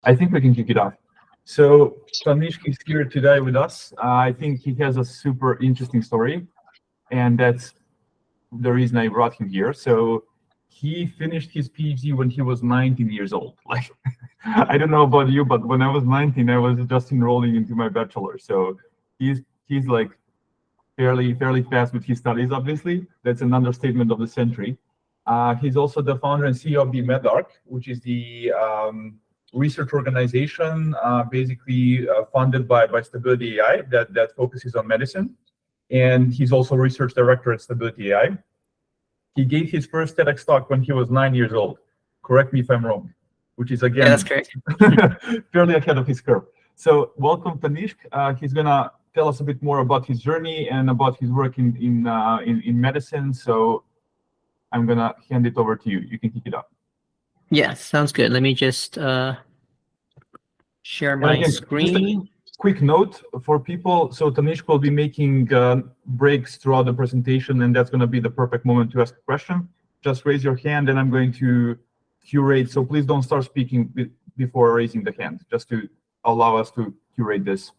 I think we can kick it off. So Tanishq is here today with us. I think he has a super interesting story, and that's the reason I brought him here. So he finished his PhD when he was 19 years old. Like, I don't know about you, but when I was 19, I was just enrolling into my bachelor. So he's like fairly fast with his studies. Obviously, that's an understatement of the century. He's also the founder and CEO of the MedARC, which is the research organization basically funded by Stability AI that focuses on medicine. And he's also research director at Stability AI. He gave his first TEDx talk when he was 9 years old. Correct me if I'm wrong, which is, again, yeah, that's correct. fairly ahead of his curve. So welcome, Tanishq. He's gonna tell us a bit more about his journey and about his work in medicine. So I'm gonna hand it over to you. You can kick it up. Yeah, sounds good. Let me just share my screen. Just a quick note for people. So Tanishq will be making breaks throughout the presentation, and that's going to be the perfect moment to ask a question. Just raise your hand, and I'm going to curate. So please don't start speaking before raising the hand, just to allow us to curate this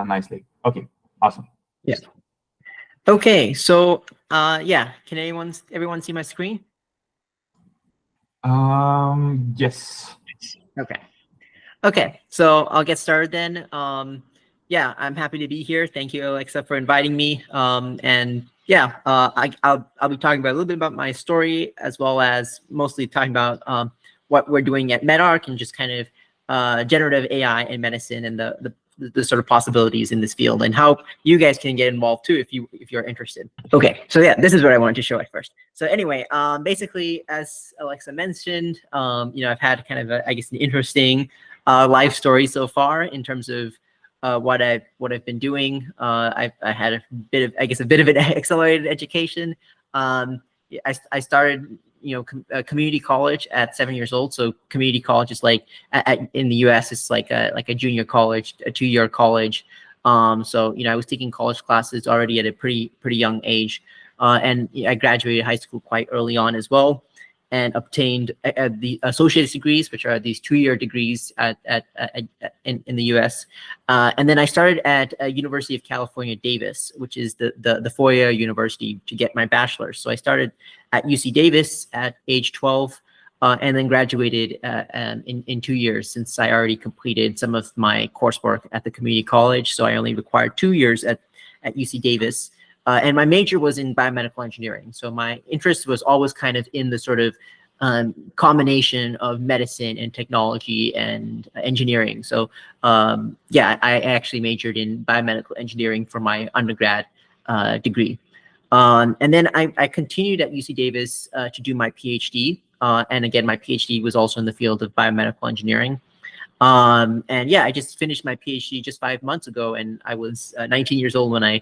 nicely. Okay, awesome. Yeah. Okay, so yeah, can everyone see my screen? Yes. Okay, so I'll get started then. Yeah, I'm happy to be here. Thank you, Aleksa, for inviting me. And yeah, I'll be talking about a little bit about my story, as well as mostly talking about what we're doing at MedARC and just kind of generative AI in medicine and the sort of possibilities in this field, and how you guys can get involved too if you're interested. Okay, so yeah, this is what I wanted to show at first. So anyway, basically, as Aleksa mentioned, you know, I've had kind of I guess an interesting life story so far in terms of what I've been doing. I had a bit of an accelerated education. I started, you know, community college at 7 years old. So community college is like in the U.S. it's like a junior college, a 2-year college. So you know, I was taking college classes already at a pretty young age, and I graduated high school quite early on as well, and obtained the associate's degrees, which are these 2-year degrees in the U.S. And then I started at University of California, Davis, which is the four-year university, to get my bachelor's. So I started at UC Davis at age 12, and then graduated in 2 years, since I already completed some of my coursework at the community college. So I only required 2 years at UC Davis. And my major was in biomedical engineering. So my interest was always kind of in the sort of combination of medicine and technology and engineering. So yeah, I actually majored in biomedical engineering for my undergrad degree. And then I continued at UC Davis to do my PhD. And again, my PhD was also in the field of biomedical engineering. And yeah, I just finished my PhD just 5 months ago, and I was 19 years old when I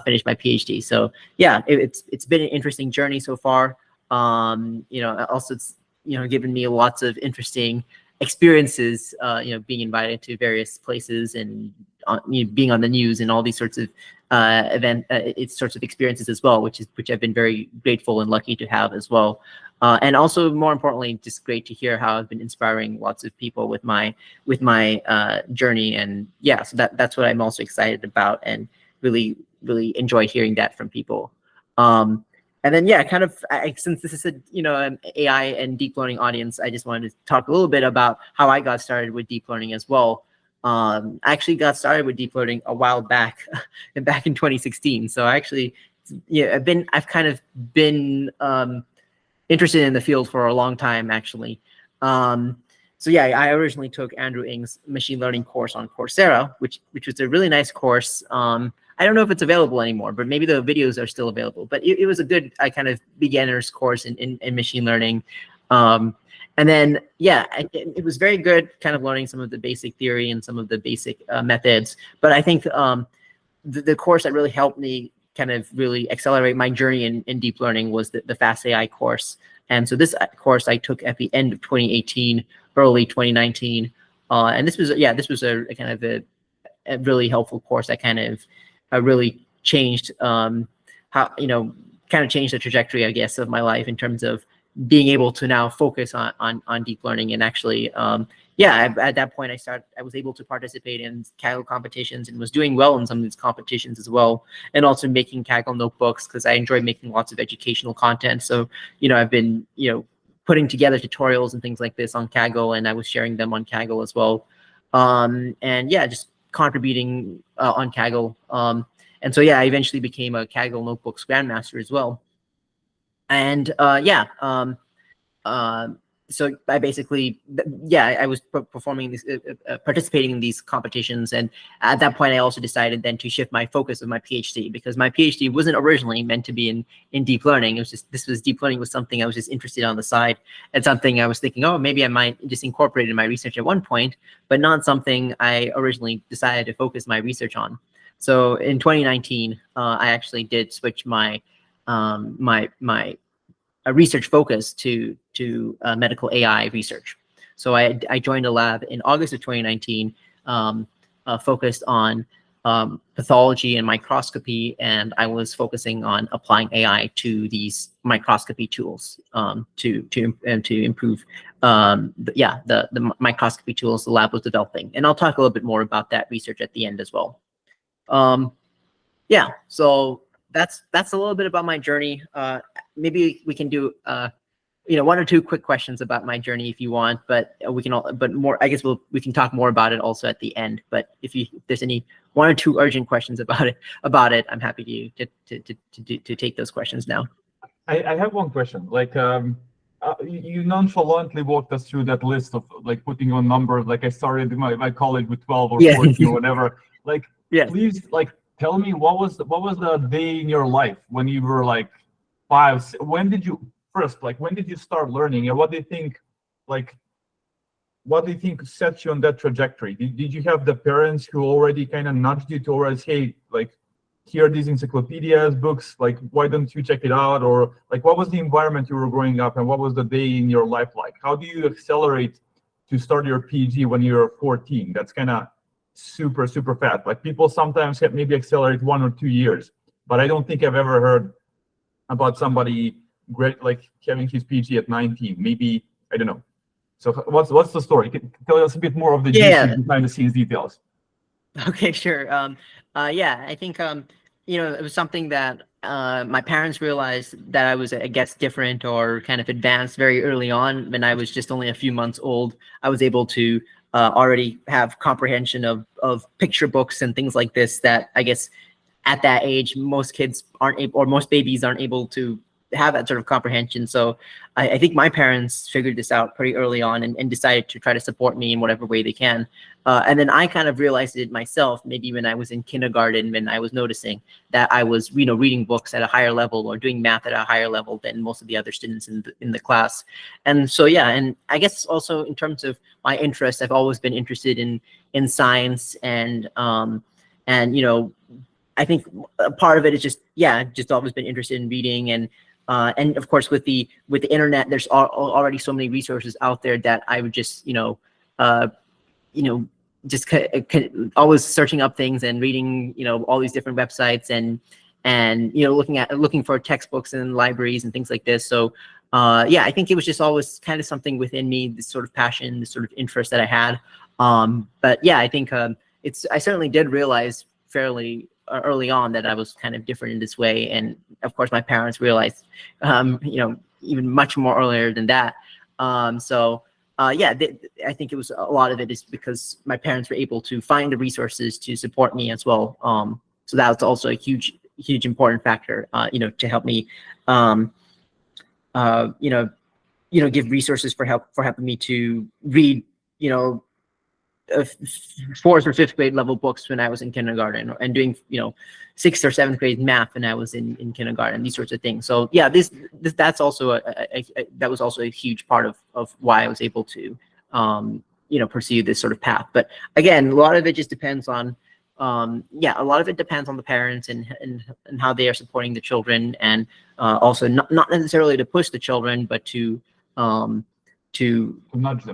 finished my PhD. So yeah, it's been an interesting journey so far. You know, also it's, you know, given me lots of interesting experiences, you know, being invited to various places and you know, being on the news and all these sorts of sorts of experiences as well, which I've been very grateful and lucky to have as well. And also, more importantly, just great to hear how I've been inspiring lots of people with my journey. And yeah, so that's what I'm also excited about, and really enjoy hearing that from people. And then yeah, kind of since this is a, you know, an AI and deep learning audience, I just wanted to talk a little bit about how I got started with deep learning as well. I actually got started with deep learning a while back, back in 2016. So I actually, yeah, I've kind of been interested in the field for a long time, actually. So yeah, I originally took Andrew Ng's machine learning course on Coursera, which was a really nice course. I don't know if it's available anymore, but maybe the videos are still available. But it was a good kind of beginner's course in machine learning. And then, yeah, it was very good kind of learning some of the basic theory and some of the basic methods. But I think the course that really helped me kind of really accelerate my journey in deep learning was the Fast AI course. And so this course I took at the end of 2018, early 2019. And this was a kind of a really helpful course that kind of really changed how, you know, kind of changed the trajectory, I guess, of my life in terms of being able to now focus on deep learning and actually yeah, at that point I was able to participate in Kaggle competitions and was doing well in some of these competitions as well, and also making Kaggle notebooks because I enjoy making lots of educational content. So, I've been, putting together tutorials and things like this on Kaggle, and I was sharing them on Kaggle as well. And yeah, just contributing on Kaggle. And so, yeah, I eventually became a Kaggle Notebooks Grandmaster as well. And so I basically, I was performing these, participating in these competitions. And at that point, I also decided then to shift my focus of my PhD, because my PhD wasn't originally meant to be in deep learning. It was just, deep learning was something I was just interested in on the side, and something I was thinking, oh, maybe I might just incorporate in my research at one point, but not something I originally decided to focus my research on. So in 2019, I actually did switch my research focus to medical AI research. So I joined a lab in August of 2019, focused on pathology and microscopy, and I was focusing on applying AI to these microscopy tools to improve the microscopy tools the lab was developing. And I'll talk a little bit more about that research at the end as well. Yeah, so that's a little bit about my journey. Maybe we can do one or two quick questions about my journey if you want, but more, I guess we can talk more about it also at the end. But if there's any one or two urgent questions about it, I'm happy to take those questions now. I have one question. Like, you nonchalantly walked us through that list of like putting on numbers. Like I started my college with 12 or 14 or whatever. Like, please, like, tell me what was the day in your life when you were like 5? When did you start learning, and what do you think set you on that trajectory? Did you have the parents who already kind of nudged you towards, hey, like, here are these encyclopedias, books, like, why don't you check it out? Or like, what was the environment you were growing up, and what was the day in your life like? How do you accelerate to start your PhD when you're 14? That's kind of super fast. Like, people sometimes maybe accelerate 1 or 2 years, but I don't think I've ever heard about somebody great like having his PhD at 19. Maybe, I don't know. So what's the story? Tell us a bit more of the juicy behind the scenes details. Okay, sure. Yeah, I think it was something that my parents realized that I was, I guess, different or kind of advanced very early on. When I was just only a few months old, I was able to already have comprehension of picture books and things like this that I guess at that age most kids aren't able, or most babies aren't able to have that sort of comprehension. So I think my parents figured this out pretty early on and decided to try to support me in whatever way they can. And then I kind of realized it myself, maybe when I was in kindergarten, when I was noticing that I was, reading books at a higher level or doing math at a higher level than most of the other students in the class. And so, yeah, and I guess also in terms of my interests, I've always been interested in science, and I think a part of it is just always been interested in reading, and of course with the internet, there's already so many resources out there that I would just just always searching up things and reading all these different websites and looking for textbooks in libraries and things like this. So yeah, I think it was just always kind of something within me, this sort of passion, this sort of interest that I had. But yeah, I think I certainly did realize fairly early on that I was kind of different in this way, and of course my parents realized even much more earlier than that. Yeah, I think it was a lot of it is because my parents were able to find the resources to support me as well. So that was also a huge important factor, to help me give resources for helping me to read 4th or 5th grade level books when I was in kindergarten, and doing 6th or 7th grade math when I was in kindergarten, these sorts of things. So yeah, that's also that was also a huge part of why I was able to pursue this sort of path. But again, a lot of it just depends on a lot of it depends on the parents and how they are supporting the children, and also not necessarily to push the children, but to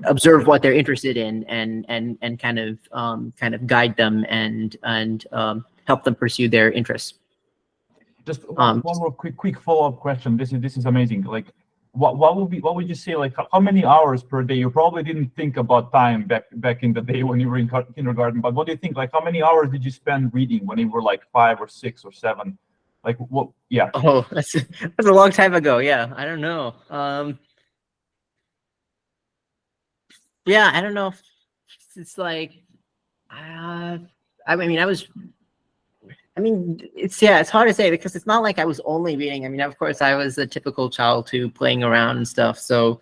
observe what they're interested in and kind of guide them and help them pursue their interests. Just one more quick follow-up question. This is amazing. Like, what would you say, like how many hours per day? You probably didn't think about time back in the day when you were in kindergarten, but what do you think, like how many hours did you spend reading when you were like 5 or 6 or 7? Like what? Yeah. Oh, that's a long time ago. Yeah, I don't know. Yeah, I don't know. It's like, I mean, it's hard to say because it's not like I was only reading. I mean, of course, I was a typical child too, playing around and stuff. So,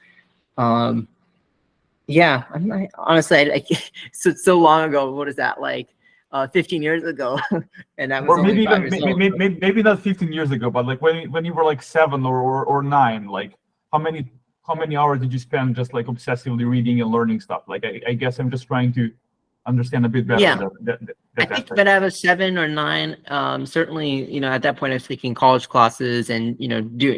yeah, I'm not, honestly, so long ago. What is that like? 15 years ago, and I was Or only maybe 5 even years old. maybe not 15 years ago, but like when you were like 7 or 9, like how many hours did you spend just like obsessively reading and learning stuff? Like I guess I'm just trying to understand a bit better Yeah. that I think aspect. when I was 7 or 9, certainly, at that point I was taking college classes and,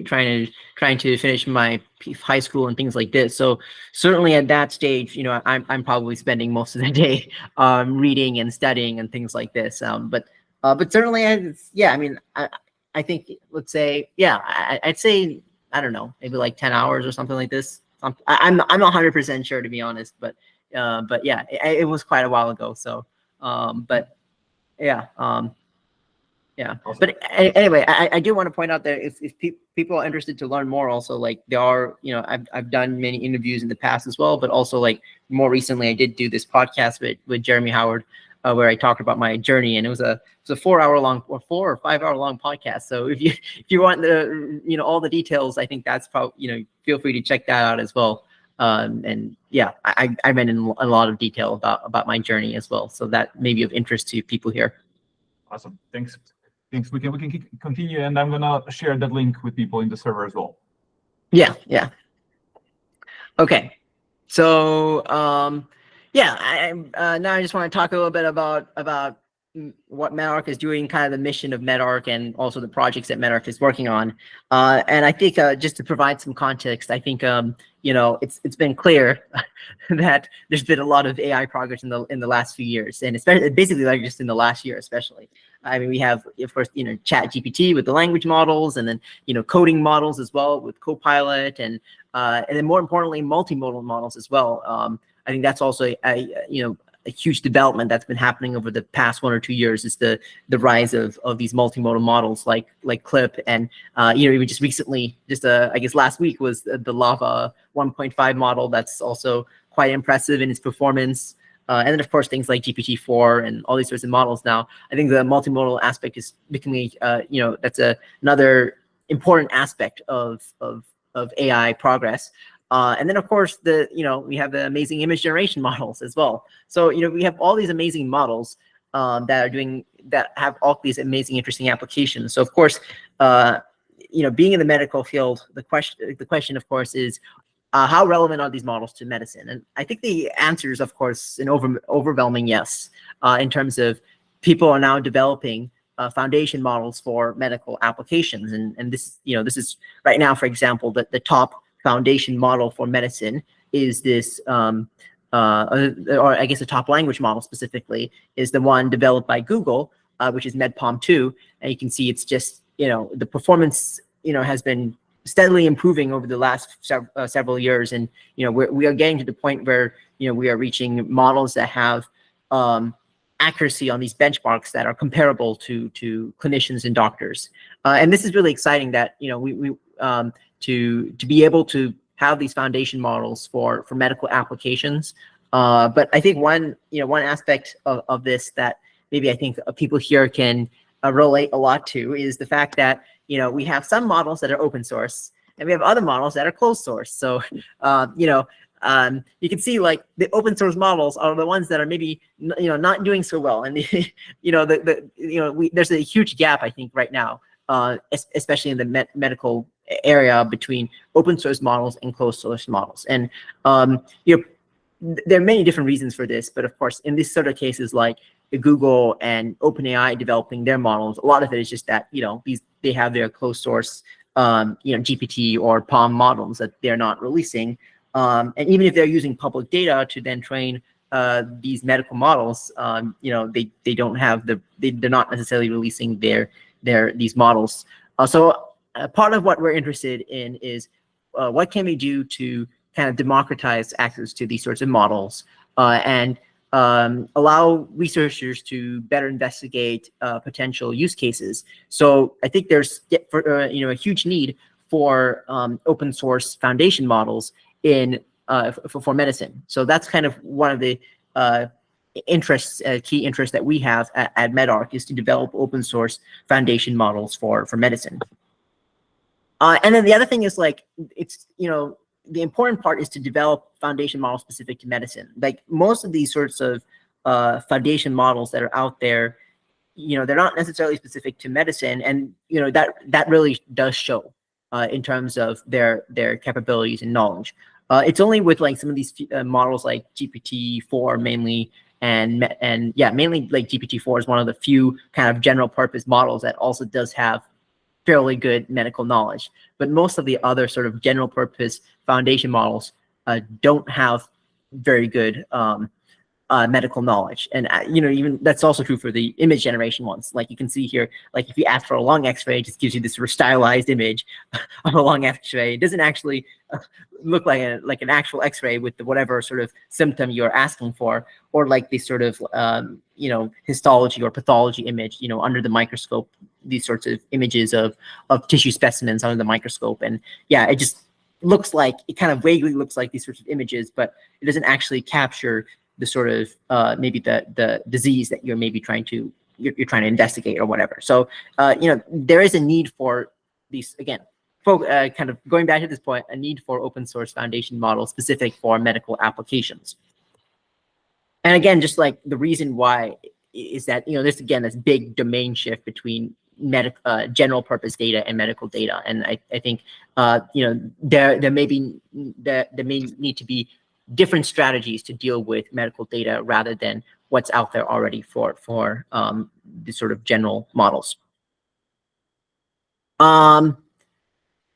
trying to finish my high school and things like this. So certainly at that stage, I'm probably spending most of the day reading and studying and things like this. But certainly, I mean, I think, let's say, yeah, I'd say, I don't know, maybe like 10 hours or something like this. I'm not 100% sure, to be honest, but yeah, it was quite a while ago. So. But yeah, yeah. Awesome. But anyway, I do want to point out that if people are interested to learn more, also like there are, I've done many interviews in the past as well, but also like more recently, I did do this podcast with Jeremy Howard, where I talked about my journey, and it was a 4 hour long or 4 or 5 hour long podcast. So if you want all the details, I think that's probably, feel free to check that out as well. And yeah, I went in a lot of detail about my journey as well. So that may be of interest to people here. Awesome. Thanks. We can continue, and I'm gonna share that link with people in the server as well. Yeah. Okay. So yeah, now I just want to talk a little bit about what MedARC is doing, kind of the mission of MedARC, and also the projects that MedARC is working on. And I think just to provide some context, I think it's been clear that there's been a lot of AI progress in the last few years, and especially basically like just in the last year, especially. I mean, we have, of course, Chat GPT with the language models, and then coding models as well with Copilot, and then more importantly, multimodal models as well. I think that's also a huge development that's been happening over the past 1 or 2 years, is the rise of these multimodal models like Clip, and even just recently, I guess last week was the Lava 1.5 model that's also quite impressive in its performance. And then of course things like GPT-4 and all these sorts of models now. I think the multimodal aspect is becoming that's another important aspect of AI progress. And then of course we have the amazing image generation models as well. So we have all these amazing models that have all these amazing, interesting applications. So of course, being in the medical field, the question of course is, how relevant are these models to medicine? And I think the answer is, of course, an overwhelming yes, in terms of people are now developing foundation models for medical applications. And this is right now, for example, the top foundation model for medicine is this, or I guess the top language model specifically is the one developed by Google, which is MedPom-2. And you can see it's just, the performance, has been steadily improving over the last several years. And, we are getting to the point where, we are reaching models that have accuracy on these benchmarks that are comparable to clinicians and doctors. And this is really exciting that, we to be able to have these foundation models for medical applications. But I think one aspect of this that maybe I think people here can relate a lot to is the fact that, we have some models that are open source and we have other models that are closed source. So, you can see like the open source models are the ones that are maybe, not doing so well. And, there's a huge gap, I think, right now, especially in the medical area between open source models and closed source models. And, there are many different reasons for this, but of course, in these sort of cases like Google and OpenAI developing their models, a lot of it is just that, they have their closed source, GPT or POM models that they're not releasing. And even if they're using public data to then train these medical models, they don't have they're not necessarily releasing these models. So part of what we're interested in is what can we do to kind of democratize access to these sorts of models and allow researchers to better investigate potential use cases. So I think there's a huge need for open source foundation models in for medicine. So that's kind of one of the key interests that we have at MedARC, is to develop open source foundation models for medicine. And then the other thing is, like, it's, the important part is to develop foundation models specific to medicine. Like, most of these sorts of foundation models that are out there, they're not necessarily specific to medicine, and that really does show in terms of their capabilities and knowledge. It's only with like some of these models like GPT-4 mainly, and mainly like GPT-4 is one of the few kind of general purpose models that also does have fairly good medical knowledge. But most of the other sort of general purpose foundation models don't have very good medical knowledge. And even that's also true for the image generation ones. Like, you can see here, like, if you ask for a lung X-ray, it just gives you this sort of stylized image of a lung X-ray. It doesn't actually look like an actual X-ray with whatever sort of symptom you're asking for, or like this sort of histology or pathology image, under the microscope, these sorts of images of tissue specimens under the microscope. And yeah, it just looks like, it kind of vaguely looks like these sorts of images, but it doesn't actually capture the sort of maybe the disease that you're maybe trying to investigate or whatever. So there is a need for these, again, kind of going back to this point, a need for open source foundation models specific for medical applications. And again, just like the reason why is that there's, again, this big domain shift between general purpose data and medical data, and I think there may need to be different strategies to deal with medical data rather than what's out there already for the sort of general models.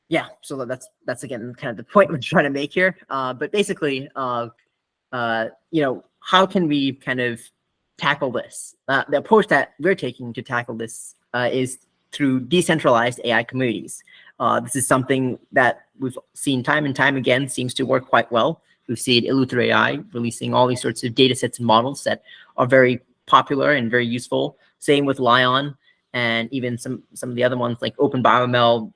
Yeah, so that's again kind of the point we're trying to make here. But basically, how can we kind of tackle this? The approach that we're taking to tackle this is through decentralized AI communities. This is something that we've seen time and time again seems to work quite well. We've seen Illutra AI releasing all these sorts of data sets and models that are very popular and very useful. Same with Lion, and even some of the other ones like OpenBioML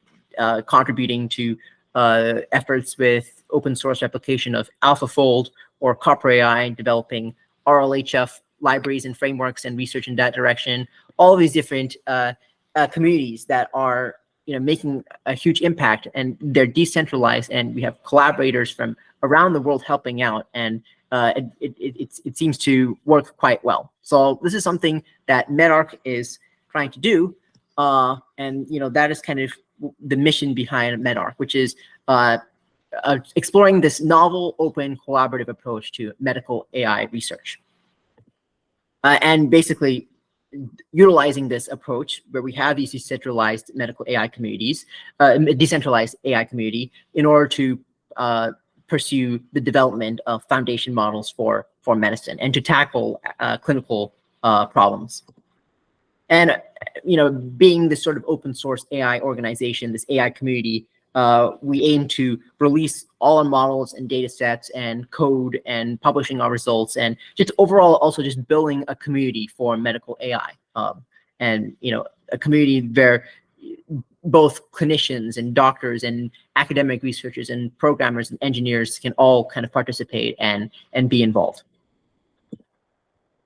contributing to efforts with open source replication of AlphaFold, or Copper AI developing RLHF libraries and frameworks and research in that direction. All of these different communities that are making a huge impact, and they're decentralized, and we have collaborators from around the world helping out, and it seems to work quite well. So this is something that MedARC is trying to do, and that is kind of the mission behind MedARC, which is exploring this novel, open, collaborative approach to medical AI research, and basically utilizing this approach where we have these decentralized medical AI communities, decentralized AI community, in order to pursue the development of foundation models for medicine and to tackle clinical problems. And being this sort of open source AI organization, this AI community, we aim to release all our models and data sets and code and publishing our results, and just overall also just building a community for medical AI, and a community where both clinicians and doctors and academic researchers and programmers and engineers can all kind of participate and be involved.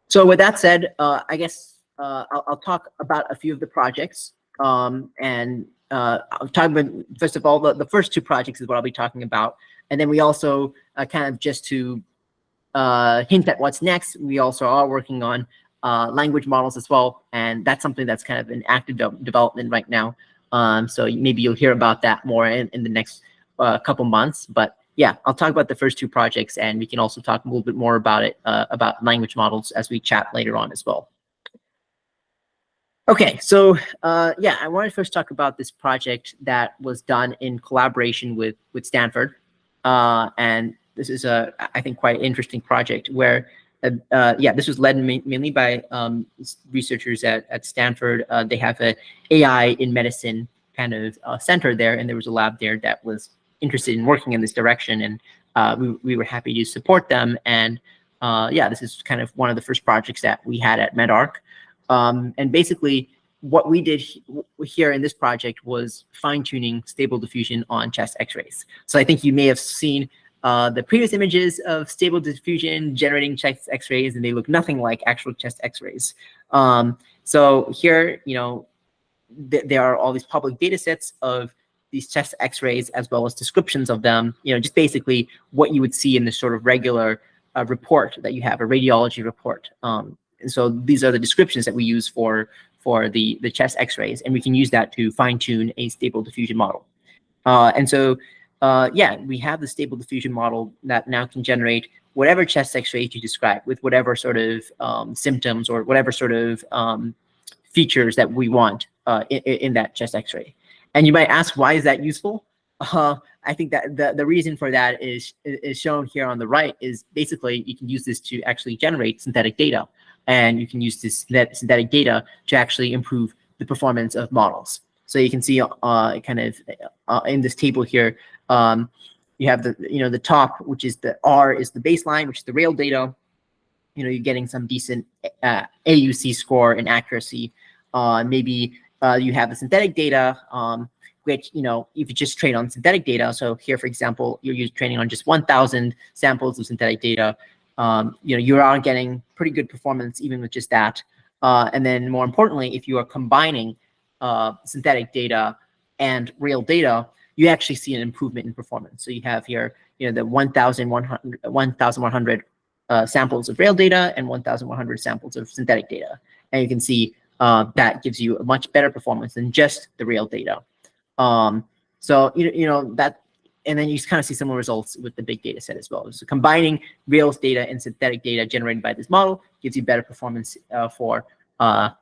So with that said, I guess I'll talk about a few of the projects, and I'll talk about, first of all, the first two projects is what I'll be talking about. And then we also kind of just to hint at what's next, we also are working on language models as well. And that's something that's kind of in active development right now. So maybe you'll hear about that more in the next couple months. But yeah, I'll talk about the first two projects, and we can also talk a little bit more about it, about language models, as we chat later on as well. Okay, so yeah, I wanted to first talk about this project that was done in collaboration with Stanford, and this is I think quite an interesting project where yeah, this was led mainly by researchers at Stanford. They have a AI in medicine kind of center there, and there was a lab there that was interested in working in this direction, and we were happy to support them. And yeah, this is kind of one of the first projects that we had at MedARC. And basically, what we did here in this project was fine-tuning stable diffusion on chest X-rays. So I think you may have seen the previous images of stable diffusion generating chest X-rays, and they look nothing like actual chest X-rays. So here, there are all these public data sets of these chest X-rays, as well as descriptions of them, just basically what you would see in this sort of regular report that you have, a radiology report. And so these are the descriptions that we use for the chest X-rays, and we can use that to fine-tune a stable diffusion model. And so, yeah, we have the stable diffusion model that now can generate whatever chest X-rays you describe with whatever sort of symptoms or whatever sort of features that we want in that chest X-ray. And you might ask, why is that useful? I think that the reason for that is shown here on the right. Is basically you can use this to actually generate synthetic data, and you can use this synthetic data to actually improve the performance of models. So you can see kind of in this table here, you have the top, which is the R is the baseline, which is the rail data. You're getting some decent AUC score and accuracy. Maybe you have the synthetic data, which, if you just train on synthetic data. So here, for example, you're training on just 1,000 samples of synthetic data. You are getting pretty good performance even with just that. And then more importantly, if you are combining synthetic data and real data, you actually see an improvement in performance. So you have here, the 1,100 samples of real data and 1,100 samples of synthetic data. And you can see that gives you a much better performance than just the real data. So, that, and then you kind of see similar results with the big data set as well. So combining real data and synthetic data generated by this model gives you better performance for a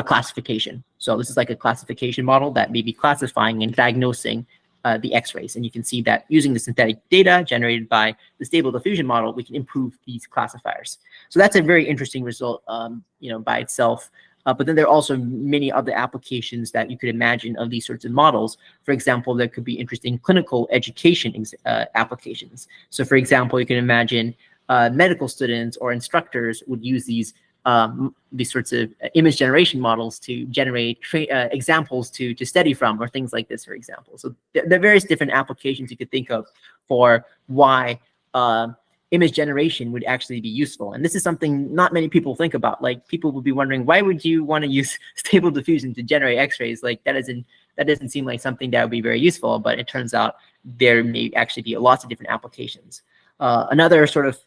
classification. So this is like a classification model that may be classifying and diagnosing the X-rays. And you can see that using the synthetic data generated by the stable diffusion model, we can improve these classifiers. So that's a very interesting result, by itself. But then there are also many other applications that you could imagine of these sorts of models. For example, there could be interesting clinical education applications. So for example, you can imagine medical students or instructors would use these sorts of image generation models to generate examples to study from, or things like this, for example. So there are various different applications you could think of for why image generation would actually be useful. And this is something not many people think about. Like, people will be wondering, why would you want to use stable diffusion to generate X-rays? Like, that doesn't seem like something that would be very useful, but it turns out there may actually be lots of different applications. Another sort of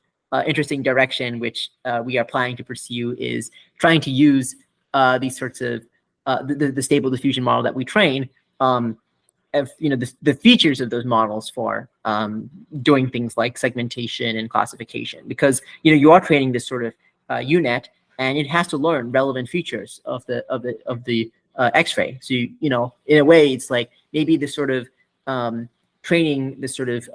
interesting direction which we are planning to pursue is trying to use these sorts of the stable diffusion model that we train, the features of those models for doing things like segmentation and classification, because you are training this sort of UNet, and it has to learn relevant features of the X-ray. So in a way, it's like maybe this sort of training this sort of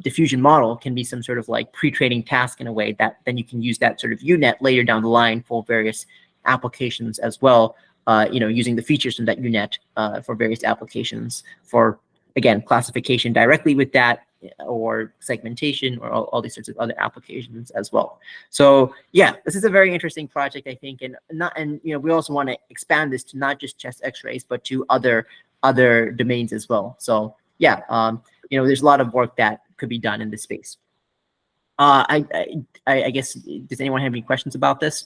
diffusion model can be some sort of like pre-training task in a way that then you can use that sort of UNet later down the line for various applications as well. Using the features from that UNet for various applications for, again, classification directly with that, or segmentation, or all these sorts of other applications as well. So yeah, this is a very interesting project, I think, and we also want to expand this to not just chest X-rays, but to other domains as well. So yeah, there's a lot of work that could be done in this space. I guess, does anyone have any questions about this?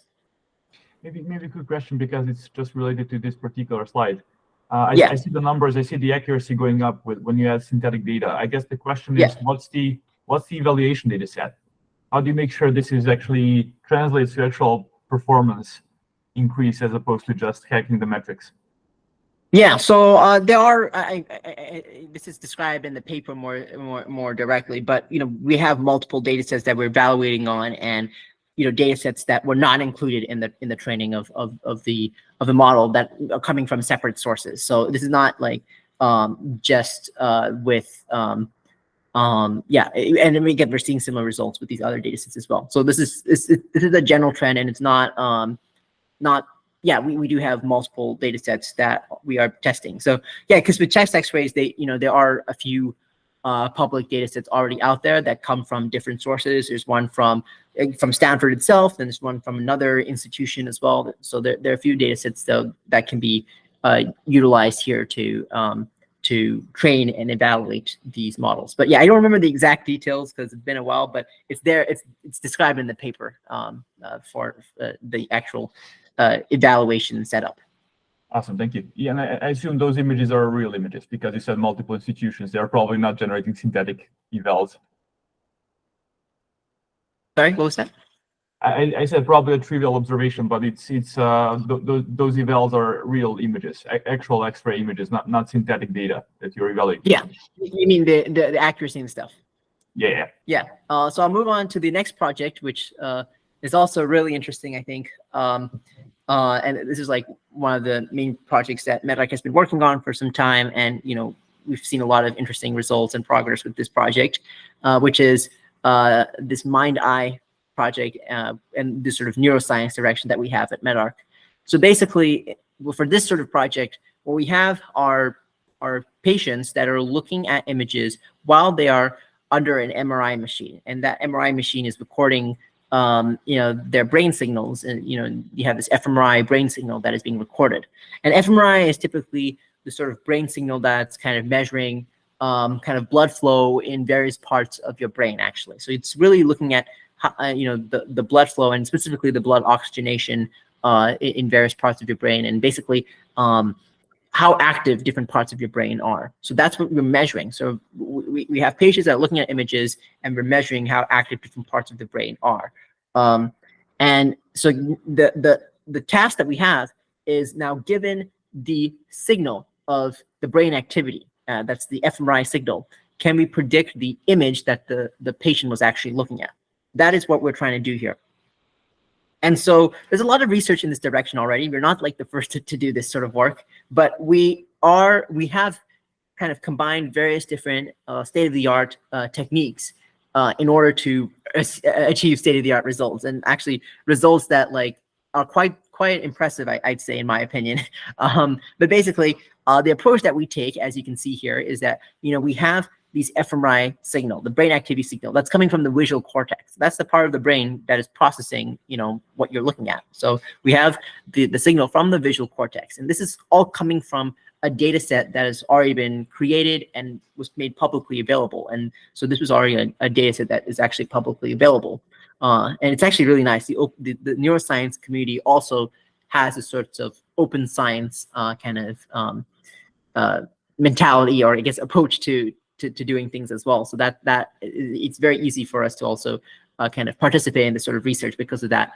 Maybe a quick question, because it's just related to this particular slide. Yeah. I see the numbers, I see the accuracy going up when you add synthetic data. I guess the question is, what's the evaluation data set? How do you make sure this is actually translates to actual performance increase as opposed to just hacking the metrics? Yeah, so there are. This is described in the paper more directly, but we have multiple data sets that we're evaluating on, and data sets that were not included in the training of the model that are coming from separate sources. So this is not like just with and then we're seeing similar results with these other data sets as well. So this is a general trend, and it's not yeah, we do have multiple data sets that we are testing. So yeah, because with chest X-rays, there are a few public data sets already out there that come from different sources. There's one from Stanford itself, then there's one from another institution as well. So there are a few data sets though that can be utilized here to train and evaluate these models. But yeah, I don't remember the exact details because it's been a while, but it's there. It's described in the paper for the actual evaluation setup. Awesome, thank you. Yeah, and I assume those images are real images because you said multiple institutions. They're probably not generating synthetic evals. Sorry, what was that? I said probably a trivial observation, but those evals are real images, actual X-ray images, not synthetic data that you're evaluating. Yeah, you mean the accuracy and stuff. Yeah. Yeah. So I'll move on to the next project, which is also really interesting, I think. And this is like one of the main projects that MedARC has been working on for some time, and we've seen a lot of interesting results and progress with this project, which is this MindEye project and this sort of neuroscience direction that we have at MedARC. So basically, for this sort of project, what we have are patients that are looking at images while they are under an MRI machine, and that MRI machine is recording their brain signals, and you have this fMRI brain signal that is being recorded. And fMRI is typically the sort of brain signal that's kind of measuring kind of blood flow in various parts of your brain, actually. So it's really looking at the blood flow, and specifically the blood oxygenation in various parts of your brain, and basically how active different parts of your brain are. So that's what we're measuring. So we have patients that are looking at images, and we're measuring how active different parts of the brain are. And so the task that we have is now, given the signal of the brain activity, that's the fMRI signal, can we predict the image that the patient was actually looking at? That is what we're trying to do here. And so there's a lot of research in this direction already. We're not like the first to do this sort of work, but we have kind of combined various different state-of-the-art techniques in order to achieve state-of-the-art results, and actually results that are quite impressive, I'd say, in my opinion. But basically, the approach that we take, as you can see here, is that we have these fMRI signal, the brain activity signal, that's coming from the visual cortex. That's the part of the brain that is processing, what you're looking at. So we have the signal from the visual cortex, and this is all coming from a data set that has already been created and was made publicly available. And so this was already a data set that is actually publicly available. And it's actually really nice. The neuroscience community also has a sort of open science kind of mentality, or I guess approach to doing things as well. So that it's very easy for us to also kind of participate in this sort of research because of that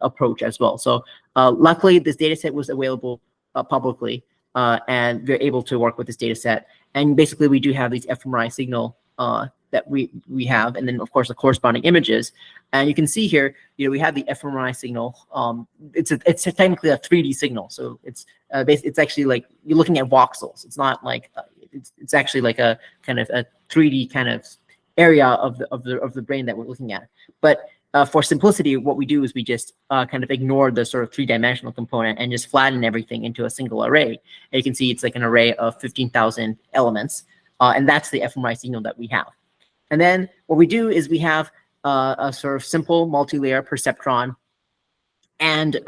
approach as well. So luckily, this data set was available publicly, and we're able to work with this data set. And basically, we do have these fMRI signal that we have, and then of course the corresponding images. And you can see here, we have the fMRI signal. It's technically a 3D signal, so it's actually like you're looking at voxels. It's not like it's actually like a kind of a 3D kind of area of the brain that we're looking at. But for simplicity, what we do is we just kind of ignore the sort of three-dimensional component and just flatten everything into a single array. And you can see it's like an array of 15,000 elements, and that's the fMRI signal that we have. And then what we do is we have a sort of simple multi-layer perceptron, and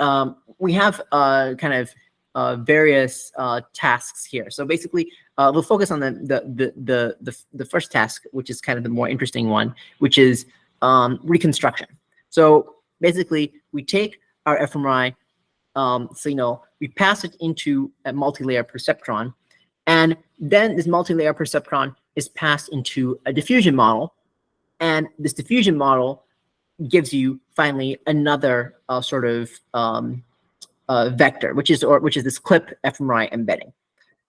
we have kind of various tasks here. So basically, we'll focus on the first task, which is kind of the more interesting one, which is reconstruction. So basically, we take our fMRI signal, we pass it into a multi-layer perceptron, and then this multi-layer perceptron is passed into a diffusion model, and this diffusion model gives you finally another sort of vector, which is this clip fMRI embedding.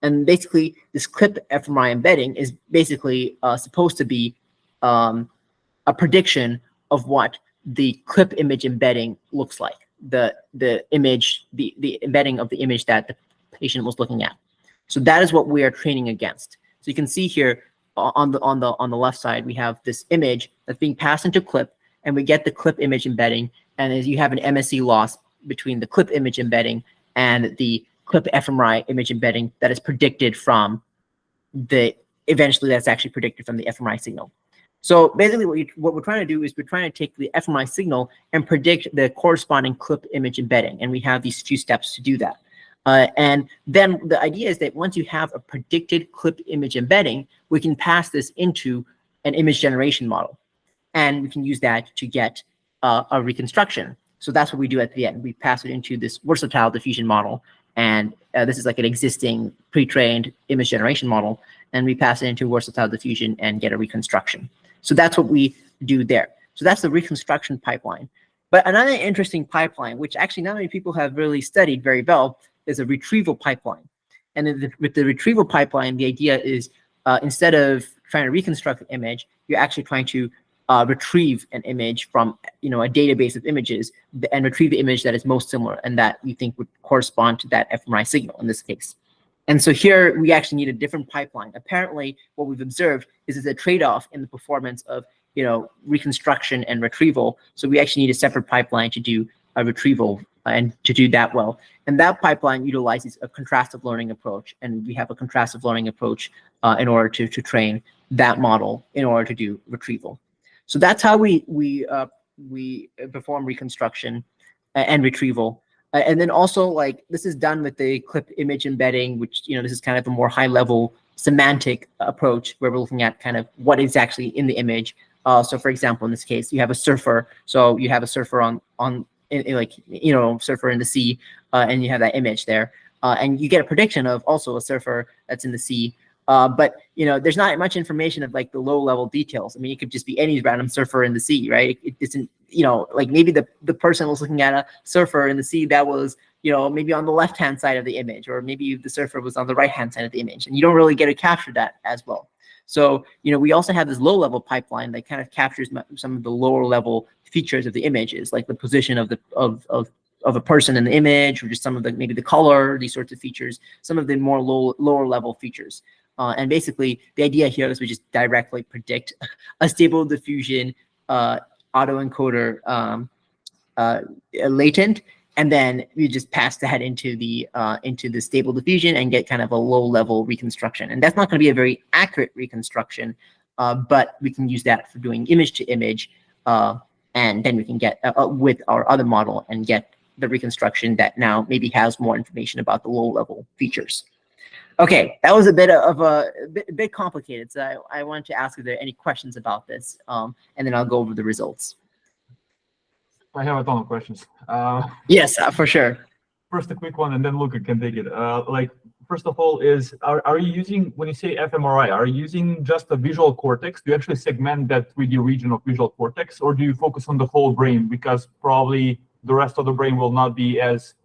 And basically, this clip fMRI embedding is basically supposed to be a prediction of what the clip image embedding looks like, the image, the embedding of the image that the patient was looking at. So that is what we are training against. So you can see here on the left side, we have this image that's being passed into clip, and we get the clip image embedding, and as you have an MSE loss between the clip image embedding and the clip fMRI image embedding that is predicted from eventually that's actually predicted from the fMRI signal. So basically what we're trying to do is we're trying to take the fMRI signal and predict the corresponding clip image embedding. And we have these few steps to do that. And then the idea is that once you have a predicted clip image embedding, we can pass this into an image generation model. And we can use that to get a reconstruction. So that's what we do at the end. We pass it into this versatile diffusion model. And this is like an existing pre-trained image generation model. And we pass it into versatile diffusion and get a reconstruction. So that's what we do there. So that's the reconstruction pipeline. But another interesting pipeline, which actually not many people have really studied very well, is a retrieval pipeline. And with the retrieval pipeline, the idea is instead of trying to reconstruct an image, you're actually trying to retrieve an image from a database of images and retrieve the image that is most similar and that you think would correspond to that fMRI signal in this case. And so here we actually need a different pipeline. Apparently, what we've observed is there's a trade-off in the performance of reconstruction and retrieval. So we actually need a separate pipeline to do a retrieval and to do that well. And that pipeline utilizes a contrastive learning approach. And we have a contrastive learning approach in order to train that model in order to do retrieval. So that's how we perform reconstruction and retrieval. And then also, like, this is done with the clip image embedding, which, this is kind of a more high-level semantic approach where we're looking at kind of what is actually in the image. So, for example, in this case, you have a surfer. So you have a surfer surfer in the sea, and you have that image there. And you get a prediction of also a surfer that's in the sea. But there's not much information of like the low-level details. I mean, it could just be any random surfer in the sea, right? It isn't, like maybe the person was looking at a surfer in the sea that was, maybe on the left-hand side of the image, or maybe the surfer was on the right-hand side of the image, and you don't really get to capture that as well. So, we also have this low-level pipeline that kind of captures some of the lower-level features of the images, like the position of a person in the image, or just some of maybe the color, these sorts of features, some of the more lower-level features. And basically, the idea here is we just directly predict a stable diffusion autoencoder latent, and then we just pass that into the stable diffusion and get kind of a low-level reconstruction. And that's not going to be a very accurate reconstruction, but we can use that for doing image-to-image, and then we can get with our other model and get the reconstruction that now maybe has more information about the low-level features. Okay, that was a bit complicated. So I wanted to ask if there are any questions about this, and then I'll go over the results. I have a ton of questions. Yes, for sure. First, a quick one, and then Luca can take it. First of all, are you using, when you say fMRI, are you using just a visual cortex? Do you actually segment that 3D region of visual cortex, or do you focus on the whole brain? Because probably the rest of the brain will not be as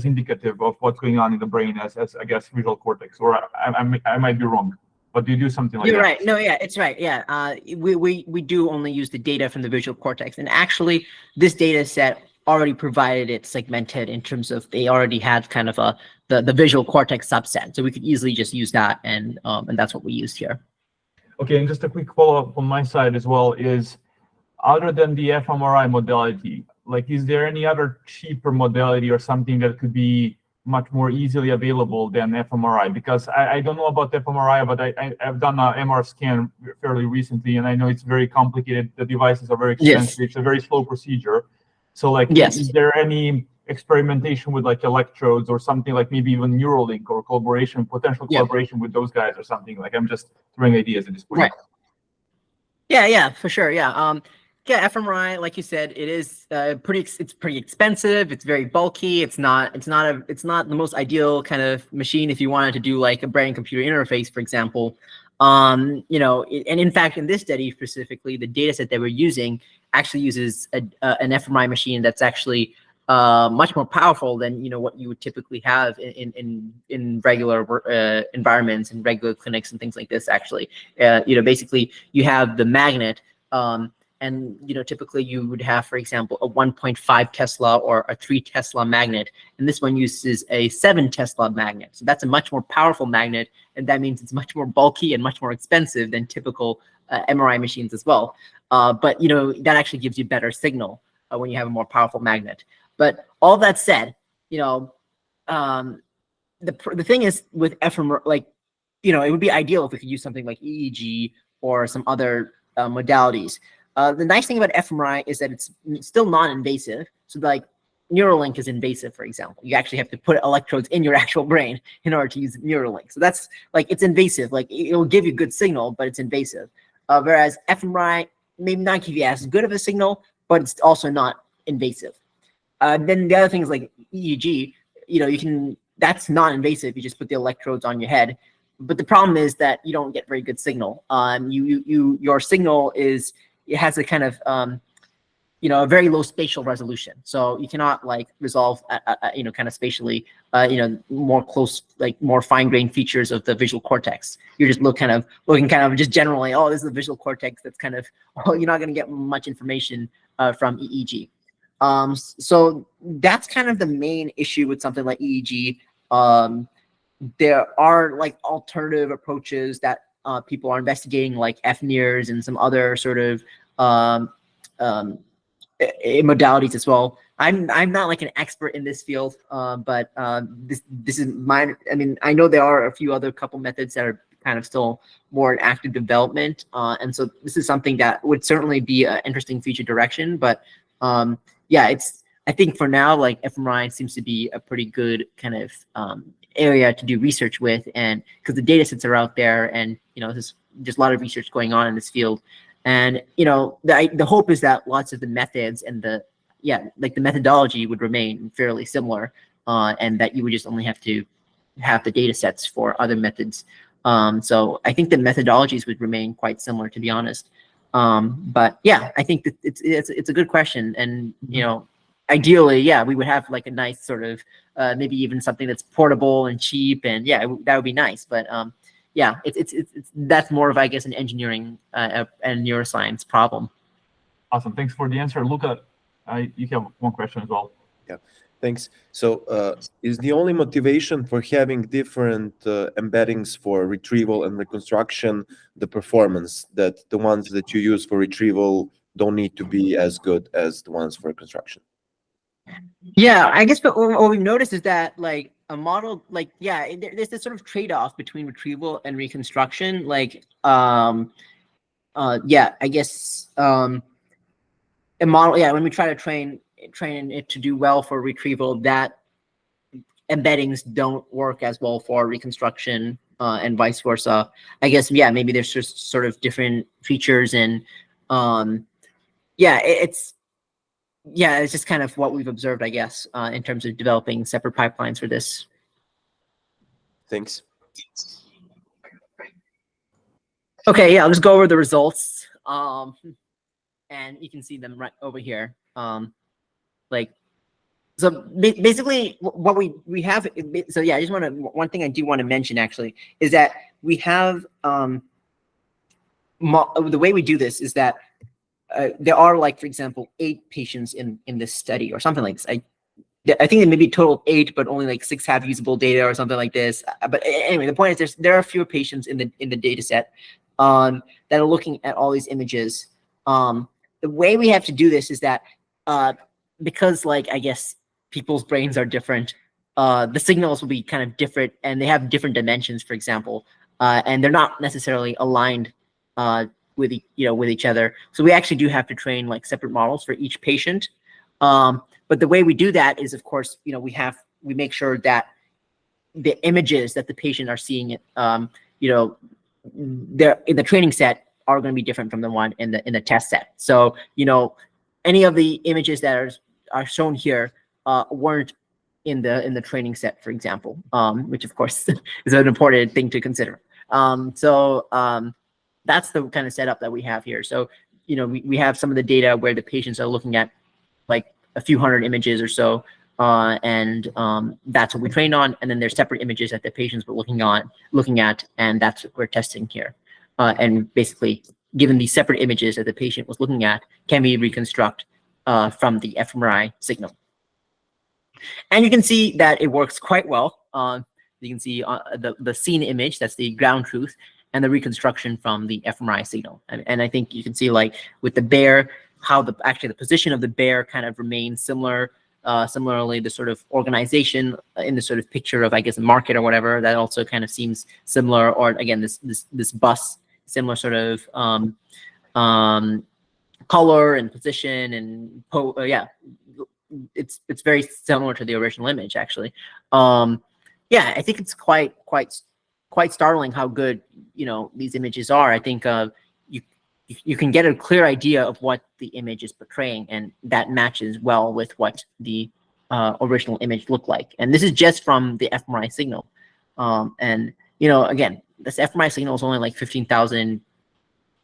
indicative of what's going on in the brain as I guess visual cortex, or I might be wrong, but do you do something like that? You're right. No, yeah, it's right. Yeah, we do only use the data from the visual cortex, and actually this data set already provided it segmented in terms of they already had kind of the visual cortex subset, so we could easily just use that, and that's what we used here. Okay, and just a quick follow-up on my side as well is, other than the fMRI modality, like, is there any other cheaper modality or something that could be much more easily available than fMRI? Because I don't know about fMRI, but I've done an MR scan fairly recently, and I know it's very complicated. The devices are very expensive. Yes. It's a very slow procedure. So, like, yes. Is there any experimentation with like electrodes or something, like maybe even Neuralink or potential collaboration with those guys or something? Like, I'm just throwing ideas at this point. Right. Yeah, for sure. Yeah. Yeah, fMRI, like you said, it is it's pretty expensive. It's very bulky. It's not the most ideal kind of machine if you wanted to do like a brain-computer interface, for example. And in fact, in this study specifically, the data set that we're using actually uses an fMRI machine that's actually much more powerful than what you would typically have in regular environments and regular clinics and things like this. Actually, basically you have the magnet. And typically you would have, for example, a 1.5 Tesla or a 3 Tesla magnet, and this one uses a 7 Tesla magnet. So that's a much more powerful magnet, and that means it's much more bulky and much more expensive than typical MRI machines as well. But that actually gives you better signal when you have a more powerful magnet. But all that said, the thing is with fMRI, like, it would be ideal if we could use something like EEG or some other modalities. The nice thing about fMRI is that it's still non-invasive. So like Neuralink is invasive, for example. You actually have to put electrodes in your actual brain in order to use Neuralink. So that's like, it's invasive. Like it'll give you good signal, but it's invasive. Whereas fMRI maybe not give you as good of a signal, but it's also not invasive. Then the other thing is like EEG, that's non-invasive. You just put the electrodes on your head. But the problem is that you don't get very good signal. Your signal it has a kind of, a very low spatial resolution. So you cannot like resolve, kind of spatially, more close, like more fine-grained features of the visual cortex. You're just looking kind of just generally, oh, this is the visual cortex. That's kind of, you're not going to get much information from EEG. So that's kind of the main issue with something like EEG. There are like alternative approaches that people are investigating, like fNIRS and some other sort of modalities as well. I'm not like an expert in this field, but this is mine. I mean, I know there are a few other couple methods that are kind of still more in active development, and so this is something that would certainly be an interesting future direction. But yeah, I think for now, like fMRI seems to be a pretty good kind of area to do research with, and because the data sets are out there, and there's a lot of research going on in this field. And the hope is that lots of the methods and the methodology would remain fairly similar, and that you would just only have to have the data sets for other methods. So I think the methodologies would remain quite similar, to be honest. But yeah, I think that it's a good question, and ideally, yeah, we would have like a nice sort of maybe even something that's portable and cheap, and yeah, that would be nice. But yeah, it's that's more of, I guess, an engineering and neuroscience problem. Awesome. Thanks for the answer, Luca. You have one question as well. Yeah, thanks. So is the only motivation for having different embeddings for retrieval and reconstruction the performance, that the ones that you use for retrieval don't need to be as good as the ones for reconstruction? Yeah, I guess what we've noticed is that like a model, like, yeah, there's this sort of trade-off between retrieval and reconstruction. Like, yeah, I guess a model, yeah, when we try to train it to do well for retrieval, that embeddings don't work as well for reconstruction, and vice versa. I guess, yeah, maybe there's just sort of different features, and yeah, it's just kind of what we've observed, I guess, in terms of developing separate pipelines for this. Thanks. Okay, yeah, I'll just go over the results. And you can see them right over here. Like, so basically what we have, so yeah, I just one thing I do want to mention actually is that we have, the way we do this is that there are, like, for example, 8 patients in this study or something like this. I think there may be a total of 8, but only like 6 have usable data or something like this. But anyway, the point is there are fewer patients in the data set that are looking at all these images. The way we have to do this is that because, like, I guess people's brains are different, the signals will be kind of different, and they have different dimensions, for example, and they're not necessarily aligned with each other. So we actually do have to train like separate models for each patient. But the way we do that is, of course, we make sure that the images that the patient are seeing, they're in the training set are going to be different from the one in the test set. So any of the images that are shown here weren't in the training set, for example, which of course is an important thing to consider. That's the kind of setup that we have here. So, we have some of the data where the patients are looking at like a few hundred images or so, and that's what we train on. And then there's separate images that the patients were looking at, and that's what we're testing here. And basically, given these separate images that the patient was looking at, can we reconstruct from the fMRI signal? And you can see that it works quite well. You can see the seen image, that's the ground truth, and the reconstruction from the fMRI signal. And I think you can see, like, with the bare how actually the position of the bear kind of remains similar. Similarly, the sort of organization in the sort of picture of, I guess, a market or whatever, that also kind of seems similar. Or again, this bus, similar sort of color and position, and yeah, it's very similar to the original image, actually. Yeah, I think it's quite startling how good, you know, these images are. I think you can get a clear idea of what the image is portraying, and that matches well with what the original image looked like. And this is just from the fMRI signal. And, you know, again, this fMRI signal is only like 15,000.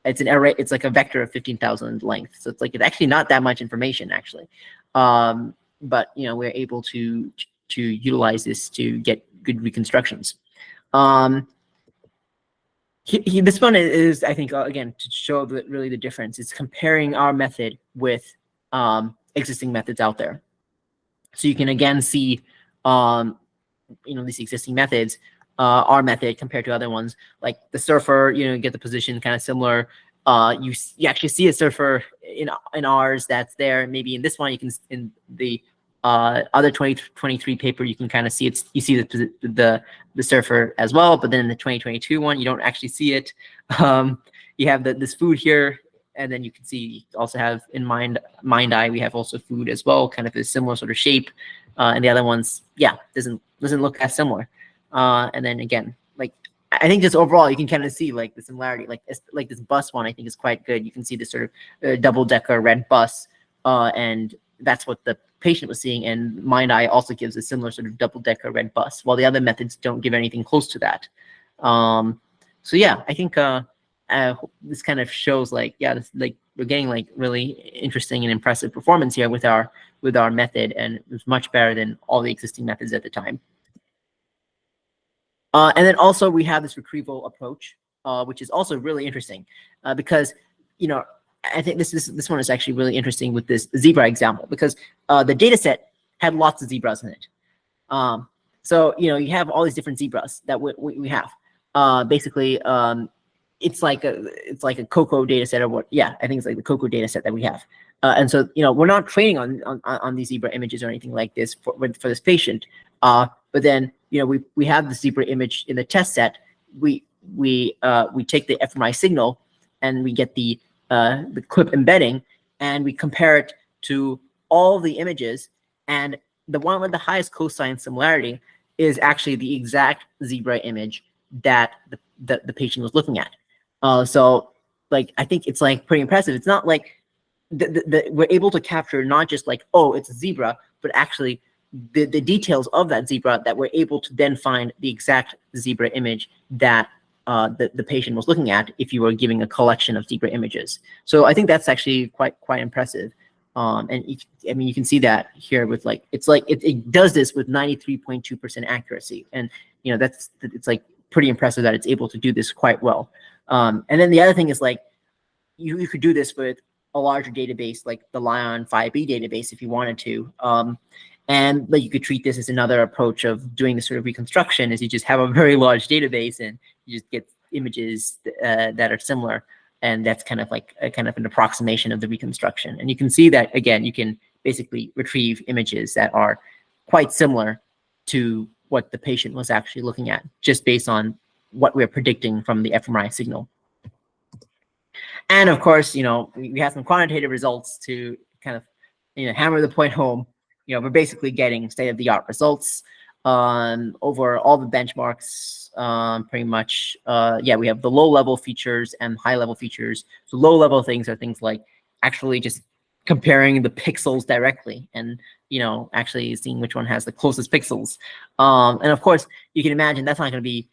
It's an array. It's like a vector of 15,000 length. So it's actually not that much information, actually. But, you know, we're able to utilize this to get good reconstructions. This one is, I think, again, to show really the difference. It's comparing our method with existing methods out there. So you can again see, you know, these existing methods, our method compared to other ones, like the surfer. You know, you get the position kind of similar. You actually see a surfer in ours that's there. Maybe in this one, you can, in the other 2023 paper, you can kind of see it. You see the surfer as well, but then in the 2022 one, you don't actually see it. You have this food here, and then you can see you also have in MindEye, we have also food as well, kind of a similar sort of shape. And the other ones, yeah, doesn't look as similar. And then again, like, I think just overall, you can kind of see like the similarity. Like this bus one, I think is quite good. You can see this sort of double-decker red bus, and that's what the patient was seeing. And MindEye also gives a similar sort of double-decker red bus, while the other methods don't give anything close to that. So yeah, I think this kind of shows like, yeah, like we're getting like really interesting and impressive performance here with our method, and it was much better than all the existing methods at the time. And then also we have this retrieval approach, which is also really interesting because, you know, I think this one is actually really interesting with this zebra example, because the data set had lots of zebras in it. So, you know, you have all these different zebras that we have. Basically, it's like a COCO data set, or what? Yeah, I think it's like the COCO data set that we have. And so, you know, we're not training on these zebra images or anything like this for this patient. But then, you know, we have the zebra image in the test set. We take the fMRI signal, and we get the clip embedding, and we compare it to all the images, and the one with the highest cosine similarity is actually the exact zebra image that the patient was looking at. So, like, I think it's like pretty impressive. It's not like we're able to capture not just like, oh, it's a zebra, but actually the details of that zebra, that we're able to then find the exact zebra image that the patient was looking at if you were giving a collection of zebra images. So I think that's actually quite impressive. And I mean, you can see that here with like, it's like it does this with 93.2% accuracy, and you know, it's like pretty impressive that it's able to do this quite well. And then the other thing is like, you could do this with a larger database like the Lion 5B database if you wanted to. And like, you could treat this as another approach of doing the sort of reconstruction, is you just have a very large database and you just get images that are similar. And that's kind of like kind of an approximation of the reconstruction. And you can see that, again, you can basically retrieve images that are quite similar to what the patient was actually looking at, just based on what we're predicting from the fMRI signal. And of course, you know, we have some quantitative results to kind of, you know, hammer the point home. You know, we're basically getting state-of-the-art results over all the benchmarks, pretty much. Yeah, we have the low-level features and high-level features. So low-level things are things like actually just comparing the pixels directly, and you know, actually seeing which one has the closest pixels. And of course, you can imagine that's not going to be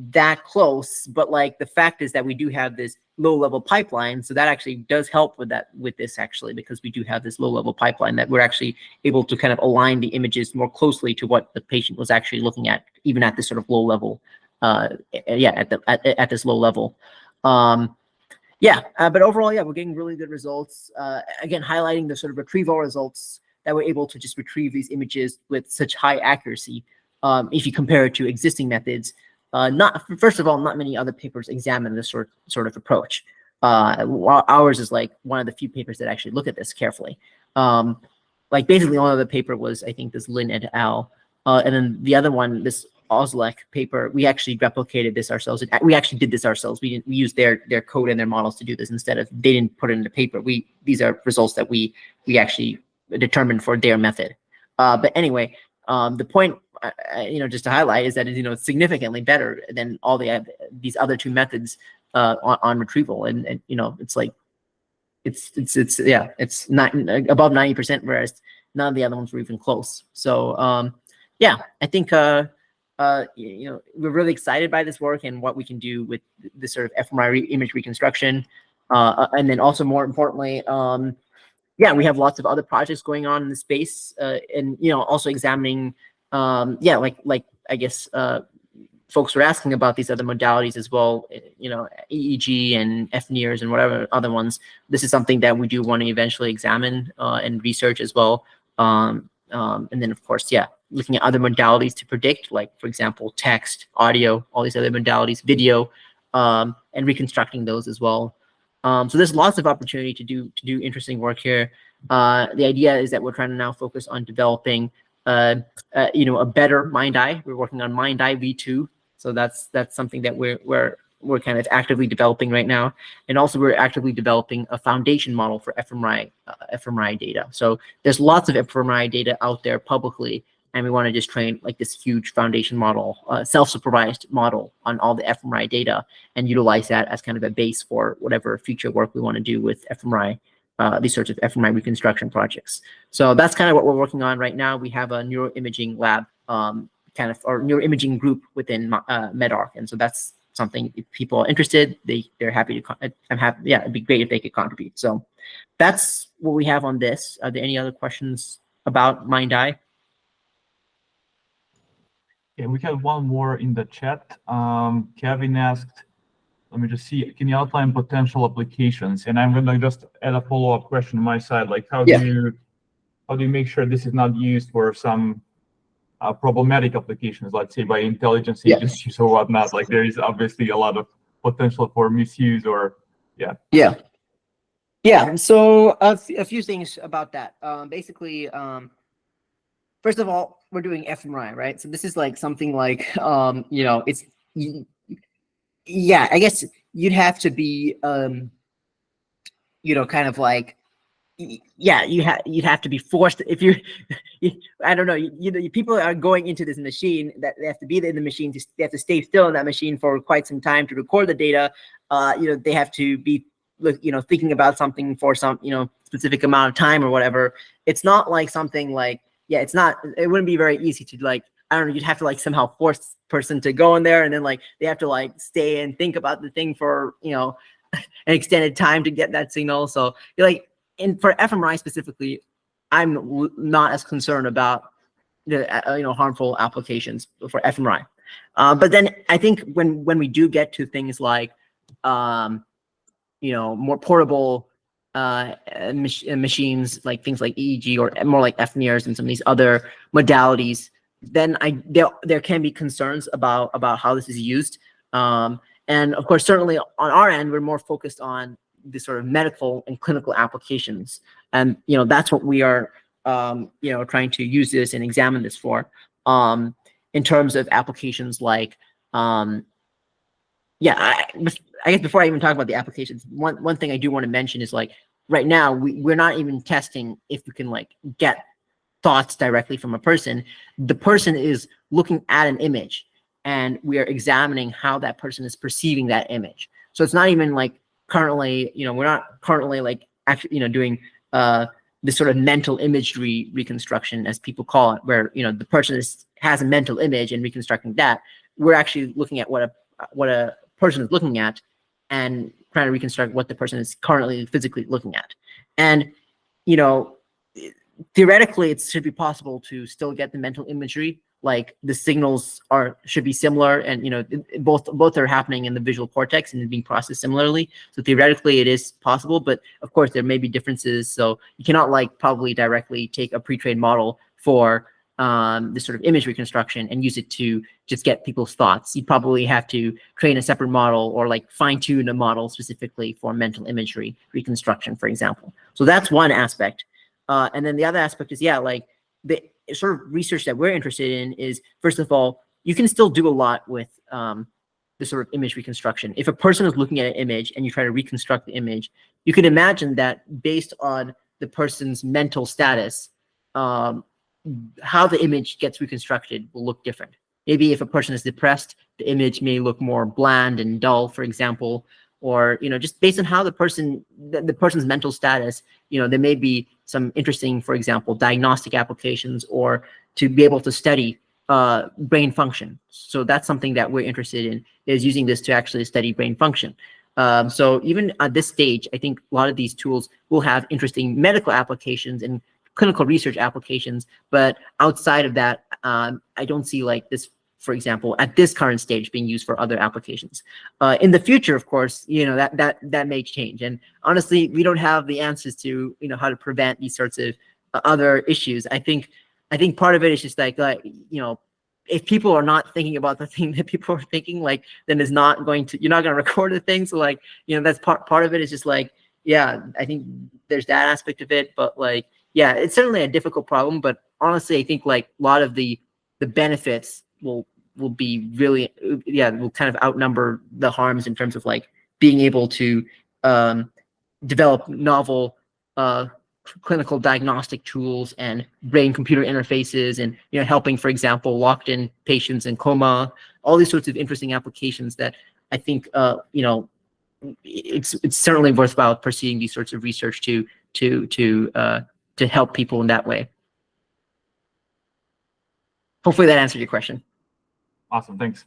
that close, but like the fact is that we do have this low-level pipeline, so that actually does help with this actually, because we do have this low-level pipeline that we're actually able to kind of align the images more closely to what the patient was actually looking at, even at this sort of low level. Yeah, at this low level. Yeah, but overall, yeah, we're getting really good results. Again, highlighting the sort of retrieval results, that we're able to just retrieve these images with such high accuracy. If you compare it to existing methods, first of all, not many other papers examine this sort of approach. while ours is like one of the few papers that actually look at this carefully. Like basically one of the paper was, I think, this Lin et al. And then the other one, this Ozlek paper, we actually replicated this ourselves. We actually did this ourselves. We used their code and their models to do this instead of, they didn't put it in the paper. These are results that we actually determined for their method. But anyway, the point, just to highlight is that it's significantly better than all these other two methods on retrieval, and it's like it's not above 90%, whereas none of the other ones were even close. So yeah, I think we're really excited by this work and what we can do with this sort of fMRI image reconstruction, and then also more importantly, yeah, we have lots of other projects going on in the space, and also examining, like I guess folks were asking about these other modalities as well, EEG and FNIRS and whatever other ones. This is something that we do want to eventually examine and research as well. And then of course, yeah, looking at other modalities to predict, like for example, text, audio, all these other modalities, video, and reconstructing those as well. So there's lots of opportunity to do interesting work here. The idea is that we're trying to now focus on developing, a better MindEye. We're working on MindEye v2. So that's something that we're kind of actively developing right now. And also we're actively developing a foundation model for fMRI data. So there's lots of fMRI data out there publicly, and we want to just train like this huge foundation model, self-supervised model on all the fMRI data, and utilize that as kind of a base for whatever future work we want to do with fMRI, these sorts of fMRI reconstruction projects. So that's kind of what we're working on right now. We have a neuroimaging lab, or neuroimaging group within MedARC, and so that's something, if people are interested, they're happy to. Yeah, it'd be great if they could contribute. So that's what we have on this. Are there any other questions about MindEye? Yeah, we have one more in the chat. Kevin asked, let me just see, can you outline potential applications? And I'm going to just add a follow-up question on my side, like how do you make sure this is not used for some problematic applications, let's say by intelligence agencies or whatnot? Like there is obviously a lot of potential for misuse or So a few things about that. Basically, first of all, we're doing fMRI, right? So this is like something like, it's, I guess you'd have to be, kind of like, you'd have to be forced if I don't know, people are going into this machine that they have to be in the machine, they have to stay still in that machine for quite some time to record the data. They have to be, thinking about something for some, specific amount of time or whatever. It's not like something like, it wouldn't be very easy to like, I don't know, you'd have to like somehow force person to go in there, and then like they have to like stay and think about the thing for, an extended time to get that signal. So like, for fMRI specifically, I'm not as concerned about the harmful applications for fMRI. But then I think when we do get to things like more portable machines, like things like EEG or more like FNIRS and some of these other modalities, then there can be concerns about how this is used. And of course, certainly on our end, we're more focused on the sort of medical and clinical applications, and that's what we are trying to use this and examine this for, in terms of applications like I guess before I even talk about the applications, one thing I do want to mention is like right now we're not even testing if we can like get thoughts directly from a person. The person is looking at an image, and we are examining how that person is perceiving that image. So it's not even like currently, we're not currently like actually, doing this sort of mental imagery reconstruction, as people call it, where the person has a mental image and reconstructing that. We're actually looking at what a person is looking at and trying to reconstruct what the person is currently physically looking at. And theoretically, it should be possible to still get the mental imagery. Like the signals should be similar, and both are happening in the visual cortex and being processed similarly. So theoretically, it is possible, but of course there may be differences. So you cannot like probably directly take a pre-trained model for this sort of image reconstruction and use it to just get people's thoughts. You'd probably have to train a separate model or like fine tune a model specifically for mental imagery reconstruction, for example. So that's one aspect. And then the other aspect is, yeah, like the sort of research that we're interested in is, first of all, you can still do a lot with the sort of image reconstruction. If a person is looking at an image and you try to reconstruct the image, you can imagine that based on the person's mental status, how the image gets reconstructed will look different. Maybe if a person is depressed, the image may look more bland and dull, for example, or, you know, just based on how the person's mental status, you know, there may be some interesting, for example, diagnostic applications or to be able to study brain function. So that's something that we're interested in, is using this to actually study brain function. So even at this stage, I think a lot of these tools will have interesting medical applications and clinical research applications, but outside of that, I don't see like this, for example, at this current stage being used for other applications. In the future, of course, you know, that may change. And honestly, we don't have the answers to, you know, how to prevent these sorts of other issues. I think part of it is just like, you know, if people are not thinking about the thing that people are thinking, like, then you're not going to record the thing. So like, you know, that's part of it is just like, yeah, I think there's that aspect of it, but like, yeah, it's certainly a difficult problem, but honestly, I think like a lot of the benefits will be really, yeah, will kind of outnumber the harms in terms of like being able to develop novel clinical diagnostic tools and brain-computer interfaces, and, you know, helping, for example, locked-in patients in coma, all these sorts of interesting applications that I think, you know, it's certainly worthwhile pursuing these sorts of research to help people in that way. Hopefully that answered your question. Awesome, thanks.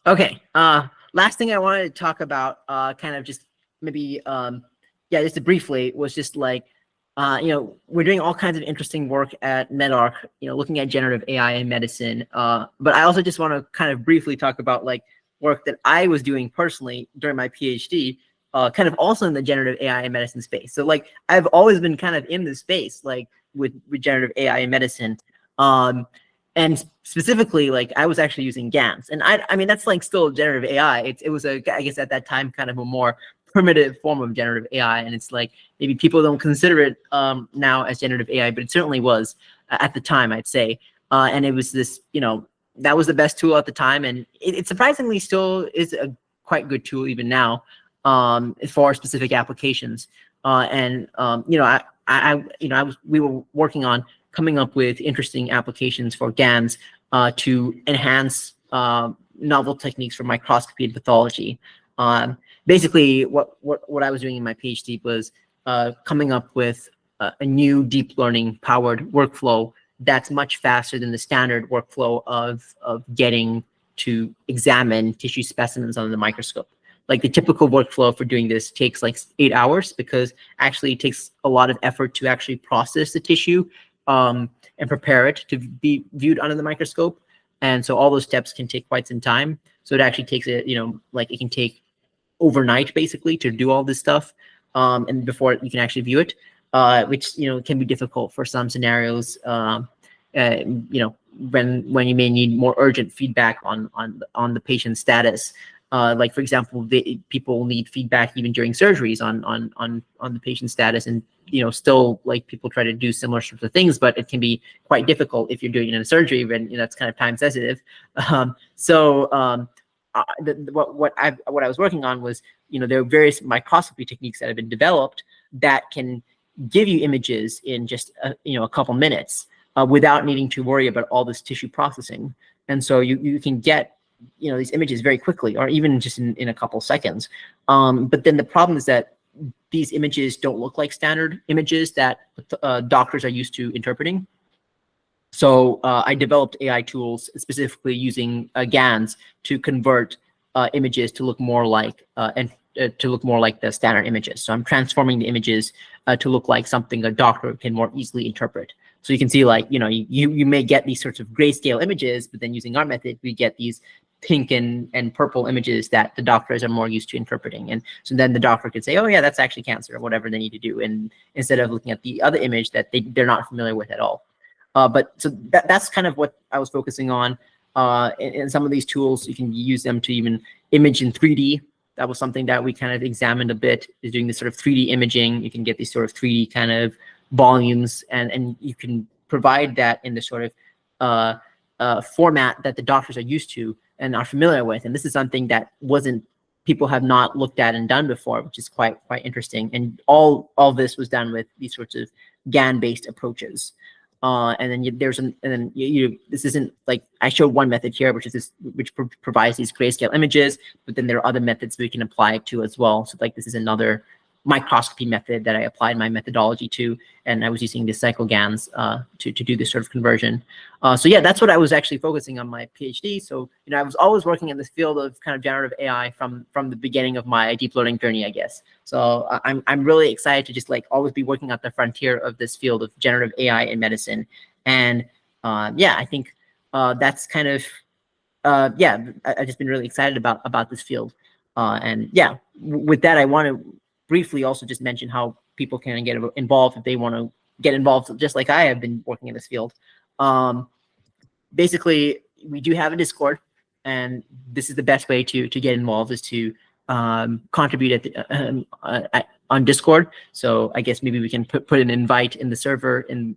Okay, last thing I wanted to talk about, kind of just maybe, yeah, just briefly, was just like, you know, we're doing all kinds of interesting work at MedARC, you know, looking at generative AI in medicine. But I also just want to kind of briefly talk about like work that I was doing personally during my PhD, kind of also in the generative AI in medicine space. So like, I've always been kind of in this space, like with generative AI in medicine. And specifically, like, I was actually using GANs. And I mean, that's like still generative AI. It was I guess at that time, kind of a more primitive form of generative AI. And it's like, maybe people don't consider it now as generative AI, but it certainly was at the time, I'd say. And it was this, you know, that was the best tool at the time. And it surprisingly still is a quite good tool even now for specific applications. You know, we were working on coming up with interesting applications for GANs to enhance novel techniques for microscopy and pathology. Basically, what I was doing in my PhD was coming up with a new deep learning powered workflow that's much faster than the standard workflow of getting to examine tissue specimens under the microscope. Like, the typical workflow for doing this takes like 8 hours, because actually it takes a lot of effort to actually process the tissue and prepare it to be viewed under the microscope. And so all those steps can take quite some time. So it actually takes you know, like, it can take overnight basically to do all this stuff, and before you can actually view it, which, you know, can be difficult for some scenarios. You know, when you may need more urgent feedback on the patient's status. Like, for example, people need feedback even during surgeries on the patient's status, and, you know, still, like, people try to do similar sorts of things, but it can be quite difficult if you're doing it in a surgery, when, you know, it's kind of time sensitive. What I was working on was, you know, there are various microscopy techniques that have been developed that can give you images in just you know, a couple minutes without needing to worry about all this tissue processing. And so you can get, you know, these images very quickly, or even just in a couple seconds. But then the problem is that these images don't look like standard images that doctors are used to interpreting. So I developed AI tools specifically using GANs to convert images to look more like to look more like the standard images. So I'm transforming the images to look like something a doctor can more easily interpret. So you can see, like, you know, you may get these sorts of grayscale images, but then using our method, we get these pink and purple images that the doctors are more used to interpreting. And so then the doctor could say, oh yeah, that's actually cancer, or whatever they need to do, and instead of looking at the other image that they're not familiar with at all. But so that's kind of what I was focusing on. In some of these tools, you can use them to even image in 3D. That was something that we kind of examined a bit, is doing this sort of 3D imaging. You can get these sort of 3D kind of volumes, and you can provide that in the sort of format that the doctors are used to and are familiar with. And this is something that people have not looked at and done before, which is quite interesting. And all this was done with these sorts of GAN-based approaches. And then this isn't like, I showed one method here, which provides these grayscale images, but then there are other methods we can apply it to as well. So like this is another microscopy method that I applied my methodology to, and I was using the cyclogans to do this sort of conversion. So yeah, that's what I was actually focusing on my PhD. So I was always working in this field of kind of generative AI from the beginning of my deep learning journey, I guess. So I'm really excited to just like always be working at the frontier of this field of generative AI in medicine. And yeah, I think that's kind of yeah, I've just been really excited about this field. And yeah, with that, I want to briefly also just mention how people can get involved if they want to get involved, just like I have been working in this field. Basically, we do have a Discord, and this is the best way to get involved, is to contribute on Discord. So I guess maybe we can put an invite in the server, and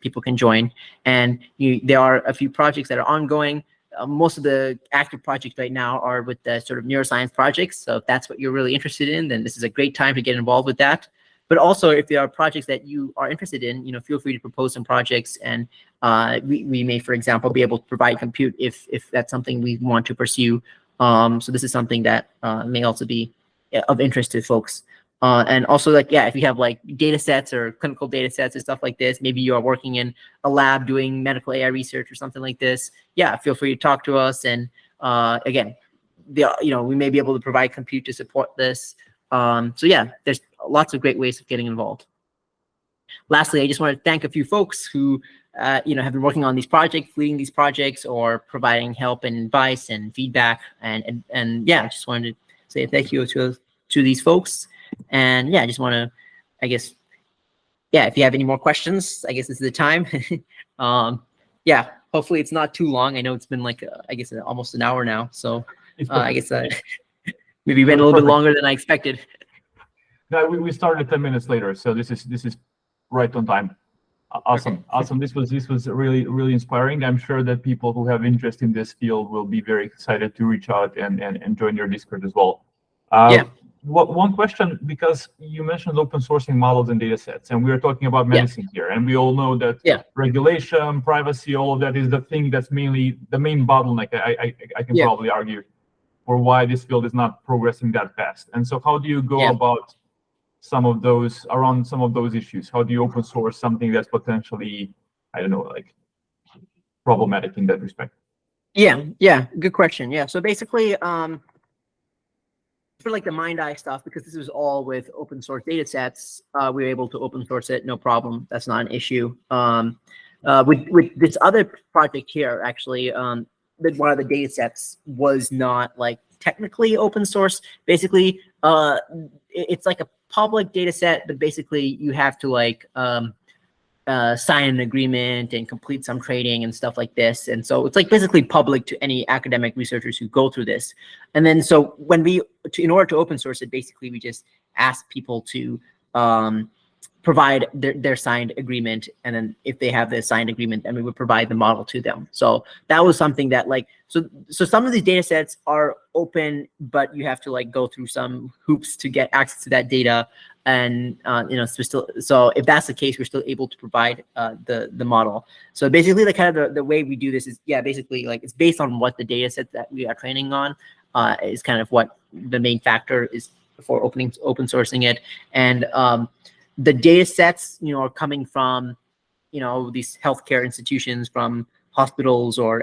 people can join. And there are a few projects that are ongoing. Most of the active projects right now are with the sort of neuroscience projects. So if that's what you're really interested in, then this is a great time to get involved with that. But also, if there are projects that you are interested in, feel free to propose some projects, and we may, for example, be able to provide compute if that's something we want to pursue. So this is something that may also be of interest to folks. And also, like, yeah, if you have like data sets or clinical data sets and stuff like this, maybe you are working in a lab doing medical AI research or something like this, yeah, feel free to talk to us. And again, we may be able to provide compute to support this. So yeah, there's lots of great ways of getting involved. Lastly, I just want to thank a few folks who have been working on these projects, leading these projects, or providing help and advice and feedback. And yeah, I just wanted to say thank you to these folks. And yeah, I just want to, I guess, yeah, if you have any more questions, I guess this is the time. Yeah, hopefully it's not too long. I know it's been like, I guess, almost an hour now. So I guess maybe went a little bit longer than I expected. No, we started 10 minutes later, so this is right on time. Awesome, okay. Awesome. This was really inspiring. I'm sure that people who have interest in this field will be very excited to reach out and join your Discord as well. Yeah. One question, because you mentioned open sourcing models and data sets, and we are talking about medicine here, and we all know that regulation, privacy, all of that is the thing that's mainly the main bottleneck. I can probably argue for why this field is not progressing that fast. And so, how do you go about some of those issues? How do you open source something that's potentially, I don't know, like problematic in that respect? Yeah, good question. Yeah, so basically, for like the MindEye stuff, because this was all with open source data sets, we were able to open source it, no problem. That's not an issue. With this other project here, actually, that one of the data sets was not like technically open source. Basically, it's like a public data set, but basically you have to like sign an agreement and complete some training and stuff like this. And so it's like basically public to any academic researchers who go through this. And then so when in order to open source it, basically we just ask people to provide their signed agreement. And then if they have the signed agreement, then we would provide the model to them. So that was something that like, so some of these data sets are open, but you have to like go through some hoops to get access to that data. And so if that's the case, we're still able to provide the model. So basically, the kind of the way we do this is, basically like it's based on what the data set that we are training on is kind of what the main factor is for open sourcing it. And the data sets, are coming from, these healthcare institutions, from hospitals or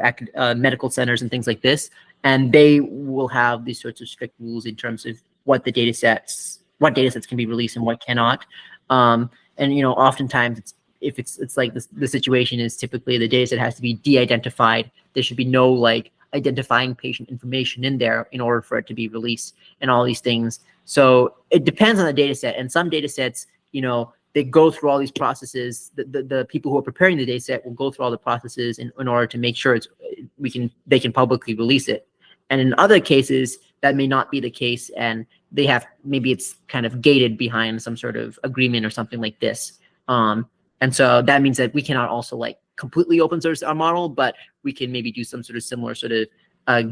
medical centers and things like this, and they will have these sorts of strict rules in terms of what data sets can be released and what cannot. And oftentimes it's like the situation is typically the data set has to be de-identified. There should be no like identifying patient information in there in order for it to be released and all these things. So it depends on the data set, and some data sets, they go through all these processes. The people who are preparing the data set will go through all the processes in order to make sure they can publicly release it. And in other cases, that may not be the case, and maybe it's kind of gated behind some sort of agreement or something like this. And so that means that we cannot also like completely open source our model, but we can maybe do some sort of similar sort of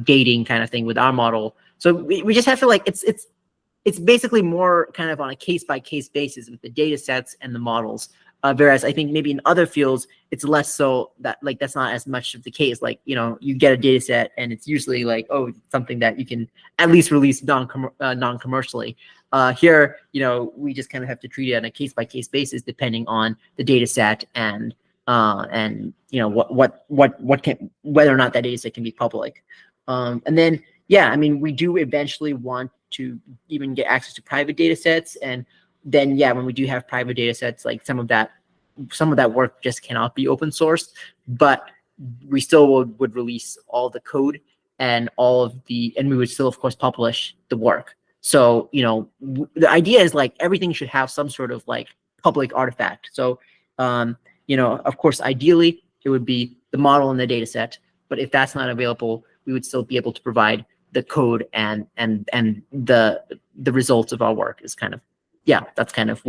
gating kind of thing with our model. So we just have to like, it's basically more kind of on a case-by-case basis with the data sets and the models. Whereas I think maybe in other fields, it's less so that like, that's not as much of the case. Like, you know, you get a data set and it's usually like, oh, something that you can at least release non-commercially. Here, you know, we just kind of have to treat it on a case-by-case basis, depending on the data set and you know, whether or not that data set can be public. And then, yeah, I mean, we do eventually want to even get access to private data sets. And then, yeah, when we do have private data sets, like some of that work just cannot be open sourced, but we still would release all the code and and we would still, of course, publish the work. So, you know, the idea is like everything should have some sort of like public artifact. So, you know, of course, ideally it would be the model and the data set, but if that's not available, we would still be able to provide the code and the results of our work is kind of, yeah, that's kind of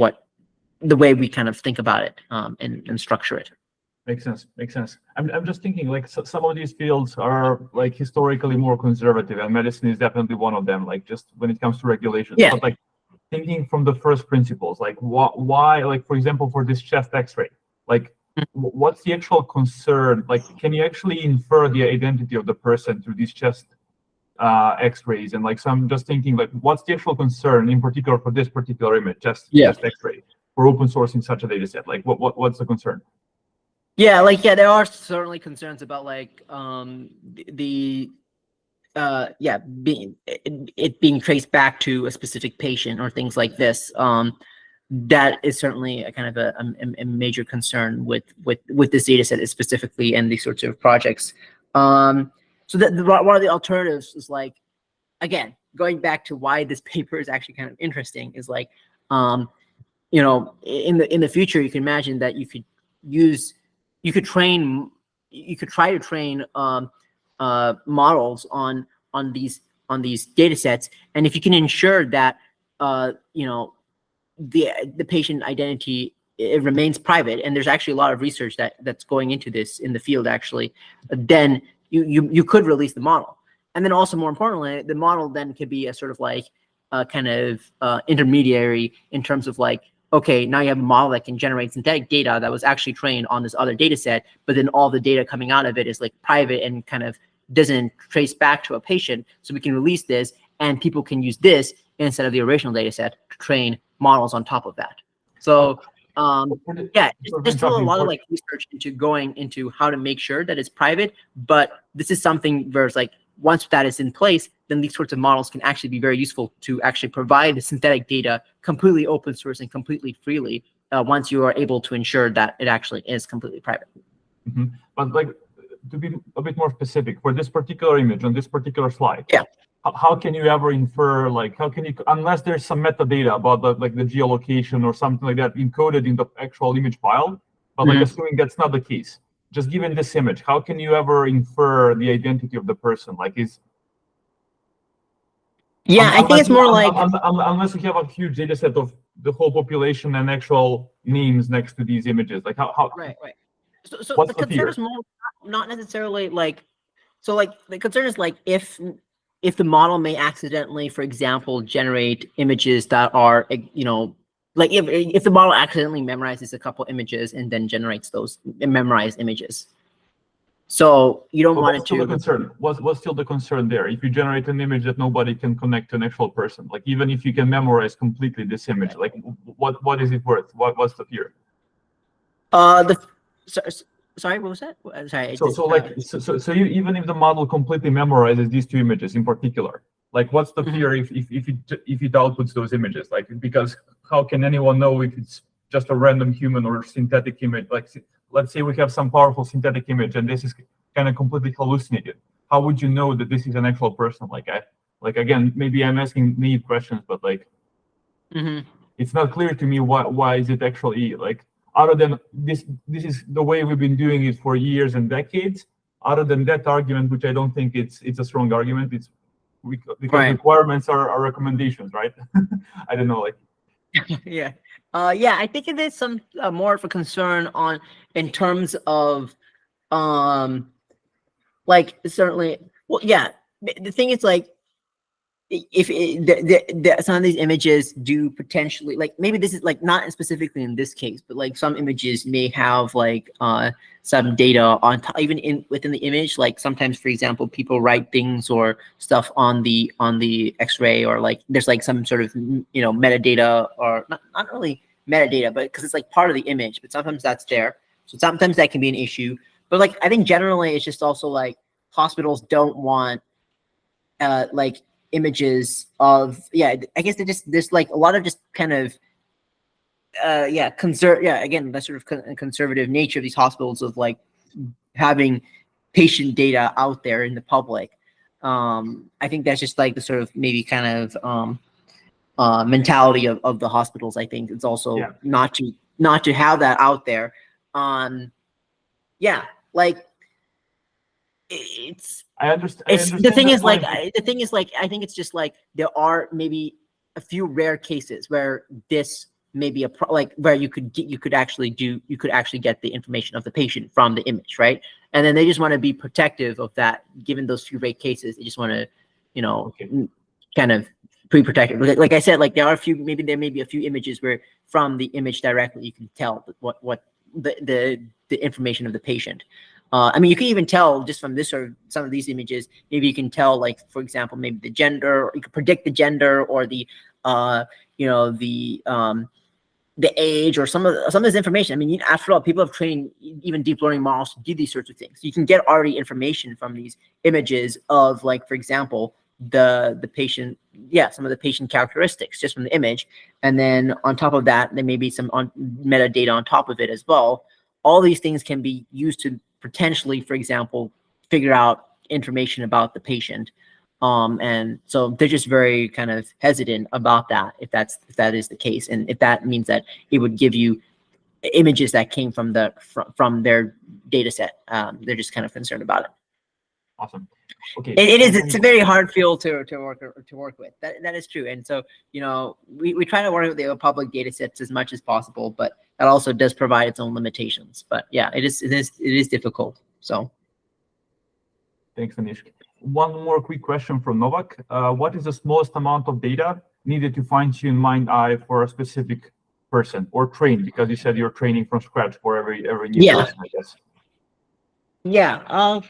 the way we kind of think about it and structure it. Makes sense. I'm just thinking like some of these fields are like historically more conservative, and medicine is definitely one of them. Like just when it comes to regulations, yeah. But like thinking from the first principles, like why, like for example, for this chest X-ray, like what's the actual concern? Like, can you actually infer the identity of the person through these chest X-rays? And like, so I'm just thinking like, what's the actual concern in particular for this particular image, chest X-ray, for open sourcing such a data set? Like, what's the concern? Yeah, like, yeah, there are certainly concerns about like being traced back to a specific patient or things like this. That is certainly a kind of a major concern with this data set specifically and these sorts of projects. So that one of the alternatives is like, again, going back to why this paper is actually kind of interesting is like, you know, in the future, you can imagine that you could try to train models on these data sets, and if you can ensure that you know, the patient identity, it remains private, and there's actually a lot of research that's going into this in the field actually, then you could release the model. And then also more importantly, the model then could be a sort of like kind of intermediary in terms of like, okay, now you have a model that can generate synthetic data that was actually trained on this other data set, but then all the data coming out of it is like private and kind of doesn't trace back to a patient. So we can release this, and people can use this instead of the original data set to train models on top of that. So yeah, there's still a lot of like research into going into how to make sure that it's private, but this is something where it's like, once that is in place, then these sorts of models can actually be very useful to actually provide the synthetic data completely open source and completely freely once you are able to ensure that it actually is completely private. Mm-hmm. But like, to be a bit more specific, for this particular image on this particular slide, yeah, how can you ever infer, like, how can you, unless there's some metadata about the geolocation or something like that encoded in the actual image file, but like assuming that's not the case, just given this image, how can you ever infer the identity of the person? Like, I think it's more like, unless you have a huge data set of the whole population and actual names next to these images, like how right. So the concern is more not necessarily like, so like the concern is like if the model may accidentally, for example, generate images that are, you know, like if the model accidentally memorizes a couple images and then generates those memorized images. So you don't want it to. What's still the concern there? If you generate an image that nobody can connect to an actual person, like even if you can memorize completely this image, like what is it worth? What's the fear? Sorry, what was that? Sorry. So even if the model completely memorizes these two images in particular, like what's the fear if it outputs those images? Like, because how can anyone know if it's just a random human or synthetic image? Like, let's say we have some powerful synthetic image and this is kind of completely hallucinated. How would you know that this is an actual person? Like again, maybe I'm asking naive questions, but like. it's not clear to me why is it actually like, other than this is the way we've been doing it for years and decades. Other than that argument, which I don't think it's a strong argument, because Right. requirements are recommendations, right? I don't know, like. Yeah. Yeah, I think it is some more of a concern in terms of like certainly, well, yeah. The thing is, like, if some of these images do potentially, like, maybe this is like not specifically in this case, but like some images may have like some data on even within the image. Like sometimes, for example, people write things or stuff on the X-ray, or like there's like some sort of metadata, or not really metadata, but because it's like part of the image. But sometimes that's there, so sometimes that can be an issue. But like I think generally it's just also like hospitals don't want like images of, I guess there's like a lot of just kind of again, that sort of conservative nature of these hospitals of like having patient data out there in the public. I think that's just like the sort of maybe kind of mentality of the hospitals. I think it's also not to have that out there. Like I understand. The thing is, like, I think it's just like there are maybe a few rare cases where this may be where you could actually get the information of the patient from the image, right? And then they just want to be protective of that. Given those few rare cases, they just want to, kind of pre-protect it. Like I said, like there may be a few images where from the image directly you can tell what the information of the patient. I mean, you can even tell just from this or some of these images. Maybe you can tell, like, for example, maybe the gender, or you could predict the gender, or the age, or some of this information. I mean, after all, people have trained even deep learning models to do these sorts of things. You can get already information from these images of, like, for example, the patient, some of the patient characteristics just from the image, and then on top of that, there may be some metadata on top of it as well. All these things can be used to potentially, for example, figure out information about the patient. And so they're just very kind of hesitant about that, if that is the case, and if that means that it would give you images that came from their data set. They're just kind of concerned about it. Awesome. Okay. It's a very hard field to work with. That is true. And so, we try to work with the public data sets as much as possible, but that also does provide its own limitations. But yeah, it is difficult. So thanks, Tanishq. One more quick question from Novak. What is the smallest amount of data needed to fine-tune MindEye for a specific person, or train? Because you said you're training from scratch for every new person, I guess. Yeah.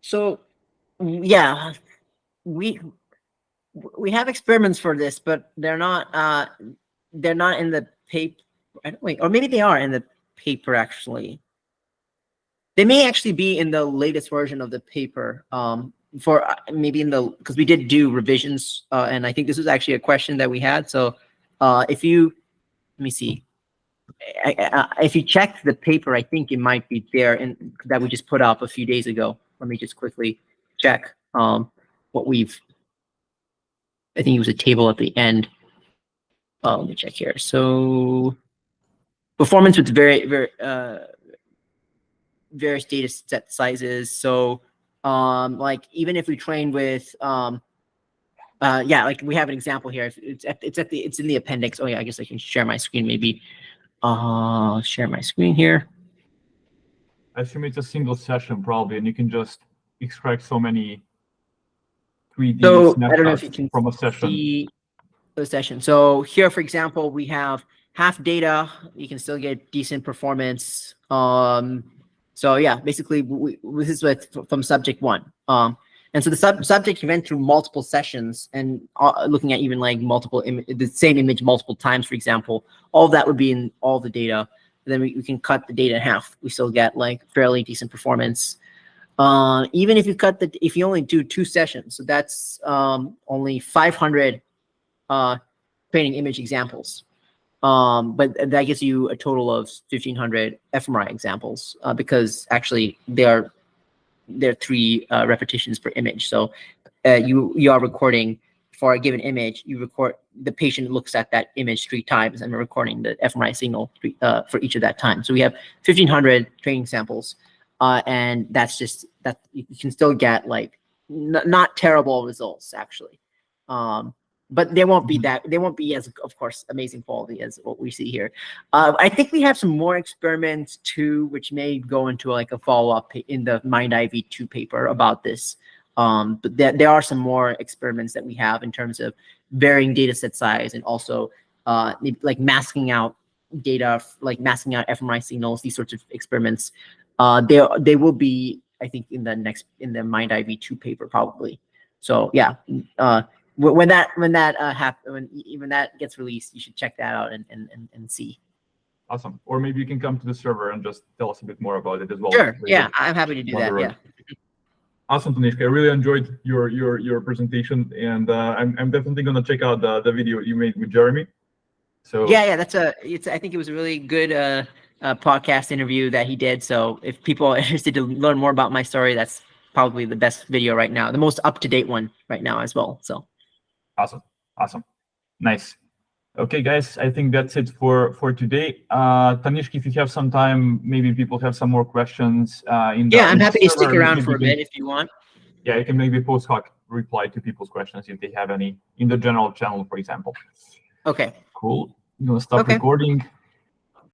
So yeah, we have experiments for this, but they're not in the paper. Wait, or maybe they are in the paper, actually. They may actually be in the latest version of the paper, for maybe because we did do revisions, and I think this was actually a question that we had. So let me see. If you check the paper, I think it might be there, and that we just put up a few days ago. Let me just quickly check what I think it was a table at the end. Let me check here. So performance with various data set sizes. So like even if we train with like we have an example here. It's in the appendix. Oh yeah, I guess I can share my screen maybe. Share my screen here. I assume it's a single session probably, and you can just extract so many 3D snapshots, I don't know if you can from a session. See the session. So here, for example, we have half data. You can still get decent performance. So yeah, basically this is from subject 1. And so the subject went through multiple sessions and looking at even like the same image multiple times, for example. All of that would be in all the data. And then we can cut the data in half. We still get like fairly decent performance. Even if you only do 2 sessions, so that's only 500 training image examples. But that gives you a total of 1,500 fMRI examples, because actually there are 3 repetitions per image. So you are recording for a given image, you record, the patient looks at that image 3 times, and we're recording the fMRI signal for each of that time. So we have 1,500 training samples, and that's just that you can still get like not terrible results actually, but they won't be as, of course, amazing quality as what we see here. I think we have some more experiments too, which may go into like a follow-up in the MindEye V2 paper about this. But there are some more experiments that we have in terms of varying data set size, and also like masking out data, like masking out fMRI signals, these sorts of experiments. They will be, I think, in the MindEye V2 paper probably. So yeah, when that gets released, you should check that out and see. Awesome. Or maybe you can come to the server and just tell us a bit more about it as well. Sure. Yeah, I'm happy to do that. Yeah. Awesome, Tanishq. I really enjoyed your presentation, and I'm definitely gonna check out the video you made with Jeremy. So yeah, I think it was a really good podcast interview that he did. So if people are interested to learn more about my story, that's probably the best video right now, the most up-to-date one right now as well. So awesome, nice. Okay, guys, I think that's it for today. Tanishq, if you have some time, maybe people have some more questions. I'm happy to stick around for a bit if you want. Yeah, you can maybe post hoc reply to people's questions if they have any in the general channel, for example. Okay. Cool. I'm gonna stop recording.